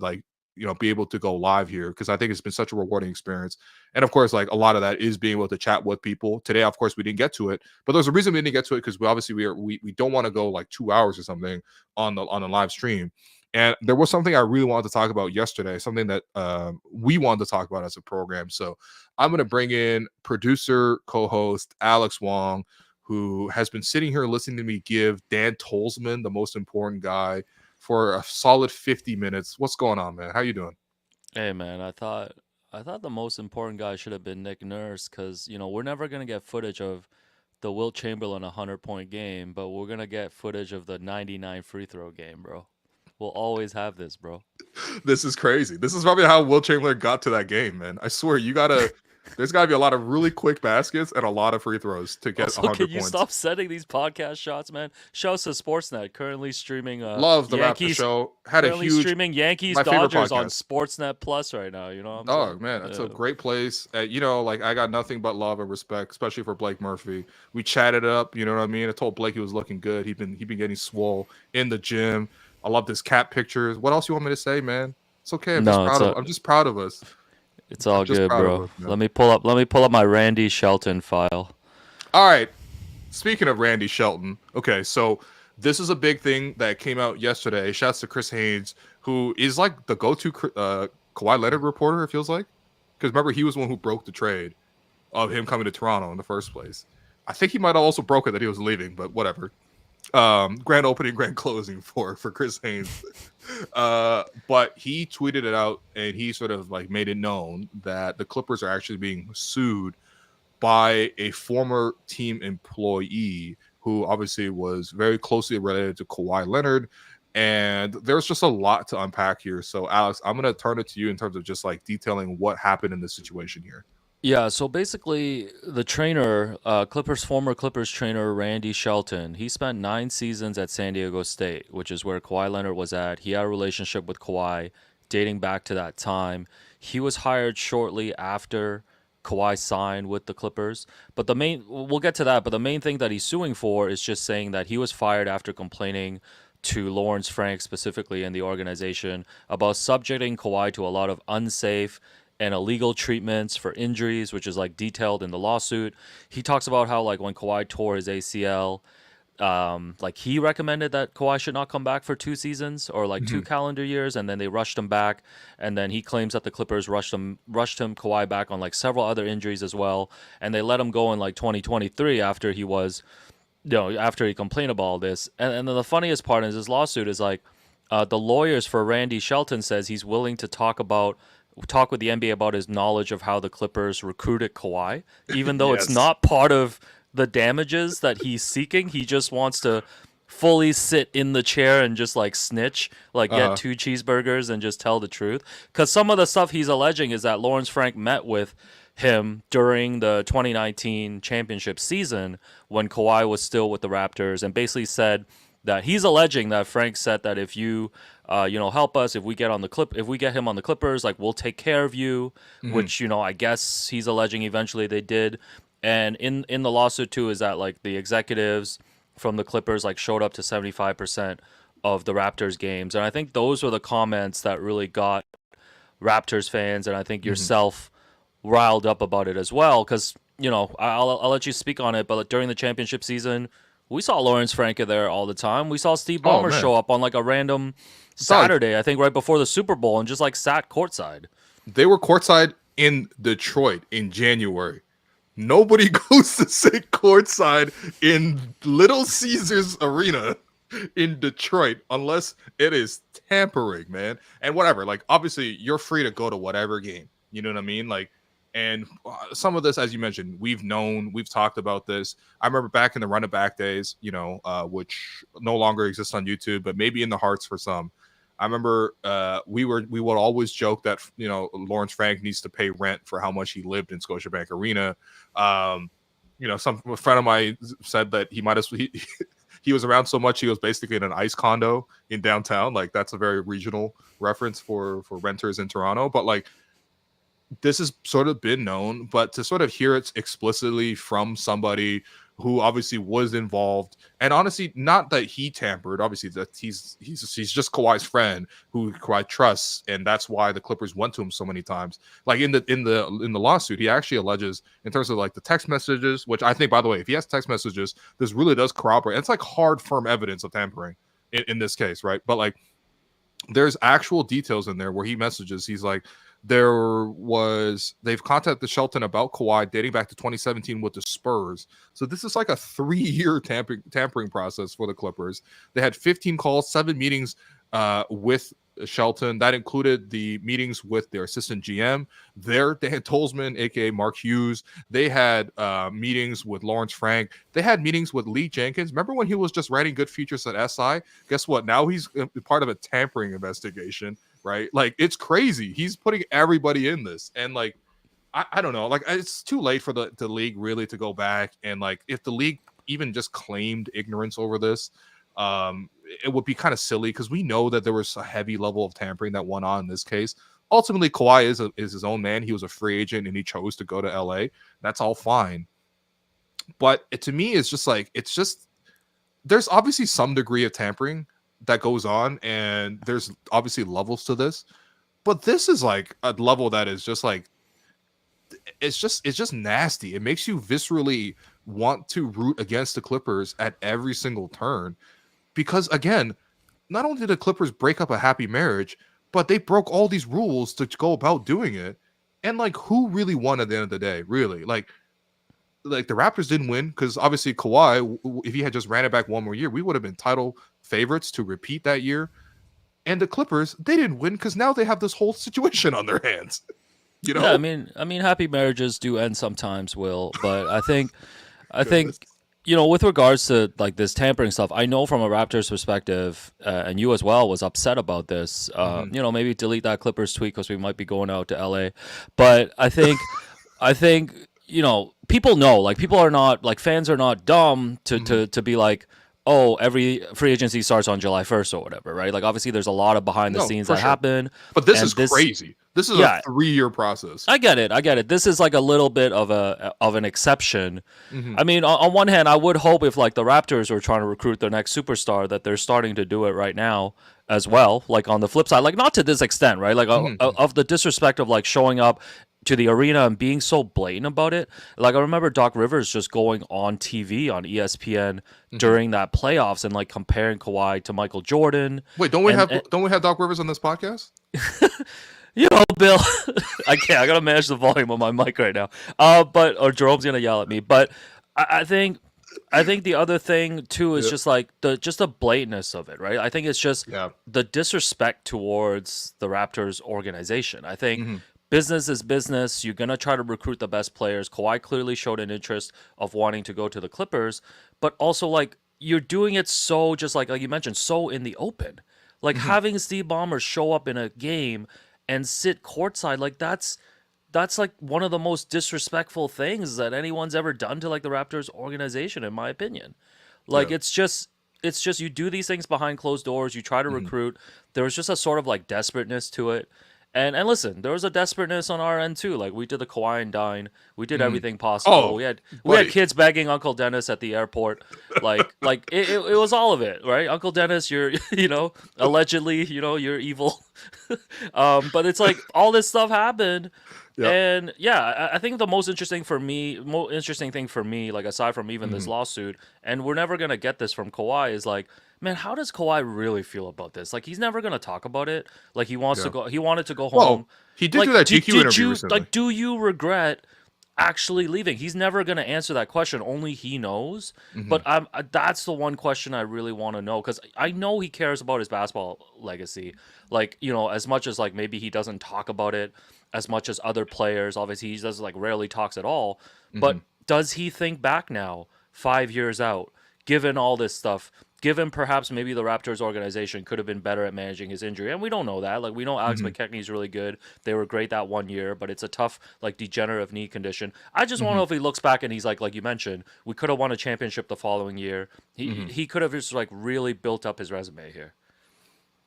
Speaker 1: be able to go live here, because I think it's been such a rewarding experience. And of course, like a lot of that is being able to chat with people. Today, of course, we didn't get to it, but there's a reason we didn't get to it, because we don't want to go like 2 hours or something on the live stream. And there was something I really wanted to talk about yesterday, something that we wanted to talk about as a program. So I'm going to bring in producer, co-host Alex Wong, who has been sitting here listening to me give Dan Tolzman, the most important guy, for a solid 50 minutes. What's going on, man? How you doing?
Speaker 4: Hey, man, I thought the most important guy should have been Nick Nurse, because, we're never going to get footage of the Wilt Chamberlain 100-point game, but we're going to get footage of the 99 free throw game, bro. We'll always have this, bro.
Speaker 1: This is crazy. This is probably how Wilt Chamberlain got to that game, man. I swear, there's got to be a lot of really quick baskets and a lot of free throws to get 100 points.
Speaker 4: Can you stop setting these podcast shots, man? Shouts to Sportsnet, currently streaming
Speaker 1: love the Raptors show. Had a huge
Speaker 4: streaming Yankees Dodgers on Sportsnet Plus right now. You know what I'm saying?
Speaker 1: Man, that's a great place. I got nothing but love and respect, especially for Blake Murphy. We chatted up, you know what I mean? I told Blake he was looking good. He'd been getting swole in the gym. I love this cat pictures. What else you want me to say, man? It's okay. I'm just proud of us.
Speaker 4: It's all good, bro. Let me pull up my Randy Shelton file.
Speaker 1: All right. Speaking of Randy Shelton, okay, so this is a big thing that came out yesterday. Shouts to Chris Haynes, who is like the go-to Kawhi Leonard reporter, it feels like. Because remember, he was the one who broke the trade of him coming to Toronto in the first place. I think he might have also broken that he was leaving, but whatever. Grand opening, grand closing for Chris Haynes. But he tweeted it out, and he sort of like made it known that the Clippers are actually being sued by a former team employee who obviously was very closely related to Kawhi Leonard. And there's just a lot to unpack here. So Alex, I'm going to turn it to you in terms of just like detailing what happened in this situation here.
Speaker 4: Yeah, so basically, the trainer, former Clippers trainer, Randy Shelton, he spent 9 seasons at San Diego State, which is where Kawhi Leonard was at. He had a relationship with Kawhi dating back to that time. He was hired shortly after Kawhi signed with the Clippers. But we'll get to that, but the main thing that he's suing for is just saying that he was fired after complaining to Lawrence Frank specifically in the organization about subjecting Kawhi to a lot of unsafe and illegal treatments for injuries, which is like detailed in the lawsuit. He talks about how like when Kawhi tore his ACL, like he recommended that Kawhi should not come back for 2 seasons or like 2 calendar years, and then they rushed him back. And then he claims that the Clippers rushed him Kawhi back on like several other injuries as well, and they let him go in like 2023 after he was, after he complained about all this. And then the funniest part is his lawsuit is like the lawyers for Randy Shelton says he's willing to talk with the NBA about his knowledge of how the Clippers recruited Kawhi, even though it's not part of the damages that he's seeking. He just wants to fully sit in the chair and just like snitch, like get 2 cheeseburgers and just tell the truth. Because some of the stuff he's alleging is that Lawrence Frank met with him during the 2019 championship season when Kawhi was still with the Raptors, and basically said that he's alleging that Frank said that if you help us, if we get him on the Clippers, like we'll take care of you, which I guess he's alleging eventually they did. And in the lawsuit too is that like the executives from the Clippers like showed up to 75% of the Raptors games, and I think those were the comments that really got Raptors fans and I think yourself riled up about it as well, because I'll let you speak on it, but during the championship season, we saw Lawrence Frank there all the time. We saw Steve Ballmer show up on like a random Saturday, I think right before the Super Bowl, and just like sat courtside.
Speaker 1: They were courtside in Detroit in January. Nobody goes to sit courtside in Little Caesars Arena in Detroit unless it is tampering, man. And whatever, like obviously you're free to go to whatever game. You know what I mean? Like, and some of this, as you mentioned, we've talked about this. I remember back in the run it back days, which no longer exists on YouTube, but maybe in the hearts for some. I remember we would always joke that Lawrence Frank needs to pay rent for how much he lived in Scotiabank Arena. A friend of mine said that he might have he was around so much he was basically in an ice condo in downtown. Like that's a very regional reference for renters in Toronto. But like this has sort of been known, but to sort of hear it explicitly from somebody who obviously was involved, and honestly, not that he tampered. Obviously, that he's just Kawhi's friend who Kawhi trusts, and that's why the Clippers went to him so many times. Like in the lawsuit, he actually alleges in terms of like the text messages, which I think, by the way, if he has text messages, this really does corroborate. It's like hard, firm evidence of tampering in this case, right? But like, there's actual details in there where he messages. He's like, they've contacted Shelton about Kawhi dating back to 2017 with the Spurs. So this is like a 3-year tampering process for the Clippers. They had 15 calls, 7 meetings with Shelton. That included the meetings with their assistant GM. They had Tolzman, aka Mark Hughes. They had meetings with Lawrence Frank. They had meetings with Lee Jenkins. Remember when he was just writing good features at SI? Guess what? Now he's part of a tampering investigation. Right? Like, it's crazy. He's putting everybody in this. And like, I don't know, like it's too late for the league really to go back. And like, if the league even just claimed ignorance over this, it would be kind of silly because we know that there was a heavy level of tampering that went on in this case. Ultimately, Kawhi is his own man. He was a free agent and he chose to go to LA. That's all fine. But to me, it's just like, there's obviously some degree of tampering that goes on, and there's obviously levels to this, but this is like a level that is just like, it's just nasty. It makes you viscerally want to root against the Clippers at every single turn, because again, not only did the Clippers break up a happy marriage, but they broke all these rules to go about doing it. And like, who really won at the end of the day? Really, like the Raptors didn't win because obviously Kawhi, if he had just ran it back one more year, we would have been title favorites to repeat that year. And the Clippers, they didn't win because now they have this whole situation on their hands.
Speaker 4: Yeah, I mean, happy marriages do end sometimes, Will. But I think, with regards to like this tampering stuff, I know from a Raptors perspective, and you as well was upset about this. Maybe delete that Clippers tweet because we might be going out to LA. But I think, people know, like people are not like fans are not dumb to be like, oh, every free agency starts on July 1st or whatever, right? Like obviously there's a lot of behind the scenes that happen.
Speaker 1: But this is crazy. This is a 3-year process.
Speaker 4: I get it. This is like a little bit of an exception. I mean, on one hand, I would hope if like the Raptors were trying to recruit their next superstar that they're starting to do it right now as well. Like on the flip side, like not to this extent, right? Like of the disrespect of like showing up to the arena and being so blatant about it. Like I remember Doc Rivers just going on TV on ESPN during that playoffs and like comparing Kawhi to Michael Jordan.
Speaker 1: Wait, don't we have Doc Rivers on this podcast?
Speaker 4: Bill, I can't. I gotta manage the volume on my mic right now. Or Jerome's gonna yell at me. But I think the other thing too is just like the blatantness of it, right? I think it's just the disrespect towards the Raptors organization. I think business is business. You're going to try to recruit the best players. Kawhi clearly showed an interest of wanting to go to the Clippers, but also like you're doing it so just like you mentioned, so in the open. Like having Steve Ballmer show up in a game and sit courtside, like that's like one of the most disrespectful things that anyone's ever done to like the Raptors organization, in my opinion. Like it's just you do these things behind closed doors. You try to recruit. There was just a sort of like desperateness to it. And listen, there was a desperateness on our end too. Like we did the Kawhi and dine. We did everything possible. We had kids begging Uncle Dennis at the airport. Like it was all of it, right? Uncle Dennis, you're allegedly, you're evil. But it's like all this stuff happened. Yep. And I think the most interesting thing for me, like aside from even this lawsuit, and we're never gonna get this from Kawhi, is like, man, how does Kawhi really feel about this? Like, he's never gonna talk about it. Like, he wants to go. He wanted to go home.
Speaker 1: Well, he did do that GQ interview recently.
Speaker 4: Like, do you regret actually leaving? He's never going to answer that question. Only he knows. But that's the one question I really want to know, because I know he cares about his basketball legacy. Like, as much as like maybe he doesn't talk about it as much as other players. Obviously, he does like rarely talks at all. But does he think back now, 5 years out, given all this stuff? Given perhaps maybe the Raptors organization could have been better at managing his injury. And we don't know that. Like, we know Alex McKechnie's really good. They were great that 1 year, but it's a tough, like, degenerative knee condition. I just want to know if he looks back and he's like you mentioned, we could have won a championship the following year. He could have just, like, really built up his resume here.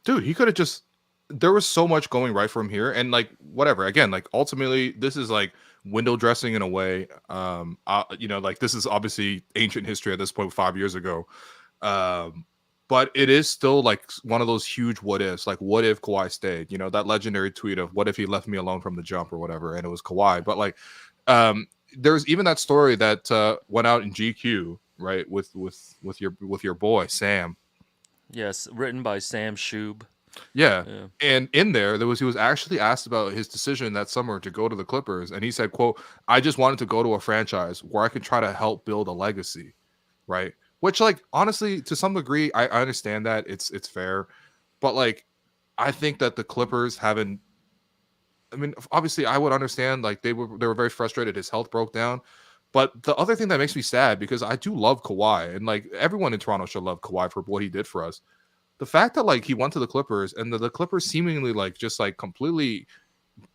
Speaker 1: Dude, he could have just, there was so much going right from here. And, like, whatever. Again, like, ultimately, this is, like, window dressing in a way. Like, this is obviously ancient history at this point 5 years ago. But it is still like one of those huge what ifs. Like, what if Kawhi stayed? That legendary tweet of what if he left me alone from the jump or whatever, and it was Kawhi. But like, there's even that story that went out in GQ, right, with your boy Sam.
Speaker 4: Yes, written by Sam Shub.
Speaker 1: Yeah. And in there he was actually asked about his decision that summer to go to the Clippers, and he said, quote, "I just wanted to go to a franchise where I could try to help build a legacy," right? Which, like, honestly, to some degree, I understand that it's fair, but like, I think that the Clippers haven't. I mean, obviously, I would understand, like, they were very frustrated. His health broke down, but the other thing that makes me sad, because I do love Kawhi, and like everyone in Toronto should love Kawhi for what he did for us. The fact that like he went to the Clippers, and the Clippers seemingly like just like completely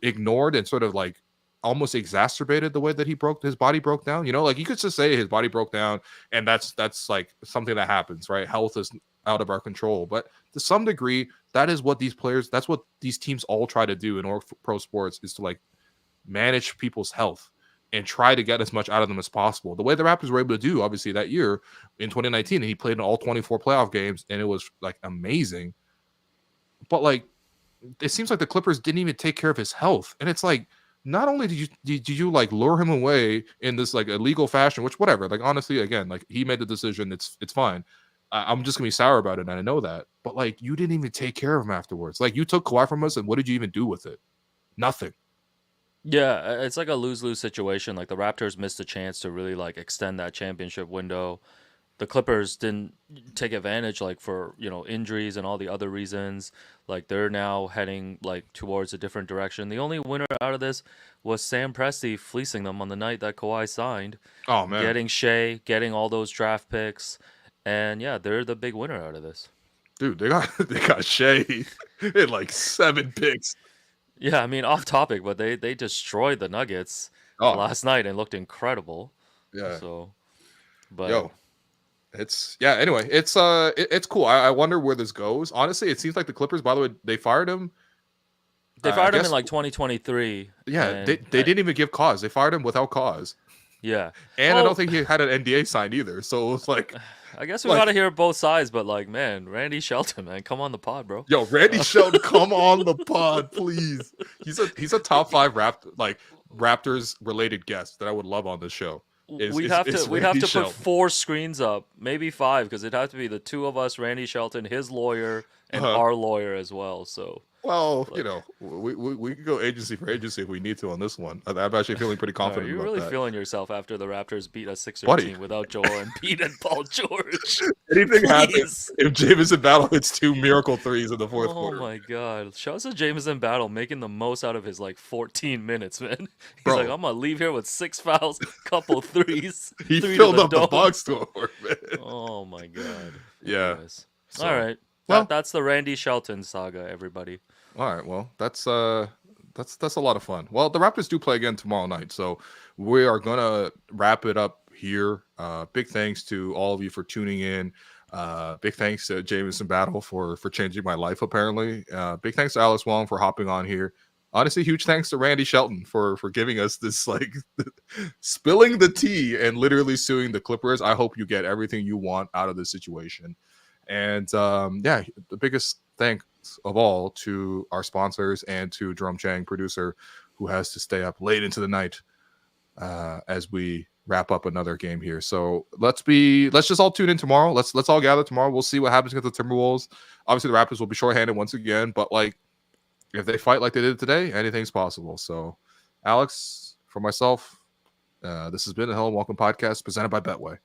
Speaker 1: ignored and sort of like almost exacerbated the way that his body broke down. Like, you could just say his body broke down, and that's like something that happens, right? Health is out of our control, but to some degree, that's what these teams all try to do in pro sports, is to like manage people's health and try to get as much out of them as possible. The way the Raptors were able to do, obviously, that year in 2019, and he played in all 24 playoff games, and it was like amazing. But like, it seems like the Clippers didn't even take care of his health, and it's like, not only did you like lure him away in this like illegal fashion, which whatever, like, honestly, again, like, he made the decision, it's fine. I'm just gonna be sour about it, and I know that, but like, you didn't even take care of him afterwards. Like, you took Kawhi from us, and what did you even do with it? Nothing.
Speaker 4: Yeah, it's like a lose-lose situation. Like, the Raptors missed a chance to really like extend that championship window. The Clippers didn't take advantage, like, for injuries and all the other reasons. Like, they're now heading like towards a different direction. The only winner out of this was Sam Presti fleecing them on the night that Kawhi signed.
Speaker 1: Oh man,
Speaker 4: getting Shea, getting all those draft picks, and yeah, they're the big winner out of this.
Speaker 1: Dude, they got Shea in like 7 picks.
Speaker 4: Yeah, I mean, off topic, but they destroyed the Nuggets last night and looked incredible.
Speaker 1: Yeah.
Speaker 4: So, but
Speaker 1: anyway, it's cool. I wonder where this goes. Honestly, it seems like the Clippers, by the way, they fired him.
Speaker 4: They fired him in like 2023.
Speaker 1: Yeah, they didn't even give cause. They fired him without cause.
Speaker 4: Yeah.
Speaker 1: And I don't think he had an NDA signed either. So it was like,
Speaker 4: I guess we got to hear both sides, but like, man, Randy Shelton, man, come on the pod, bro.
Speaker 1: Yo, Randy Shelton, come on the pod, please. He's a top 5 Raptors related guest that I would love on this show.
Speaker 4: We'd have to put 4 screens up, maybe 5, because it'd have to be the 2 of us, Randy Shelton, his lawyer, and our lawyer as well. So,
Speaker 1: well, we can go agency for agency if we need to on this one. I'm actually feeling pretty confident.
Speaker 4: You're
Speaker 1: about
Speaker 4: really
Speaker 1: that.
Speaker 4: feeling yourself after the Raptors beat a Sixers team without Joel Embiid and Paul George.
Speaker 1: Anything happens if Jamison Battle hits 2 miracle threes in the fourth quarter.
Speaker 4: Oh my god! Shout out to Jamison Battle making the most out of his like 14 minutes, man. He's like, I'm gonna leave here with 6 fouls, couple threes.
Speaker 1: He filled up the box score, man.
Speaker 4: Oh my god.
Speaker 1: Yeah.
Speaker 4: So, all right. Well, that's the Randy Shelton saga, everybody.
Speaker 1: All right. Well, that's a lot of fun. Well, the Raptors do play again tomorrow night, so we are gonna wrap it up here. Big thanks to all of you for tuning in. Big thanks to Jamison Battle for changing my life, apparently. Big thanks to Alice Wong for hopping on here. Honestly, huge thanks to Randy Shelton for giving us this, like, spilling the tea and literally suing the Clippers. I hope you get everything you want out of this situation. And the biggest thanks of all to our sponsors and to Jerome Chang, producer, who has to stay up late into the night as we wrap up another game here. So let's just all tune in tomorrow. Let's all gather tomorrow. We'll see what happens against the Timberwolves. Obviously, the Raptors will be shorthanded once again, but like, if they fight like they did today, anything's possible. So, Alex, for myself, This has been the Hello and Welcome podcast presented by Betway.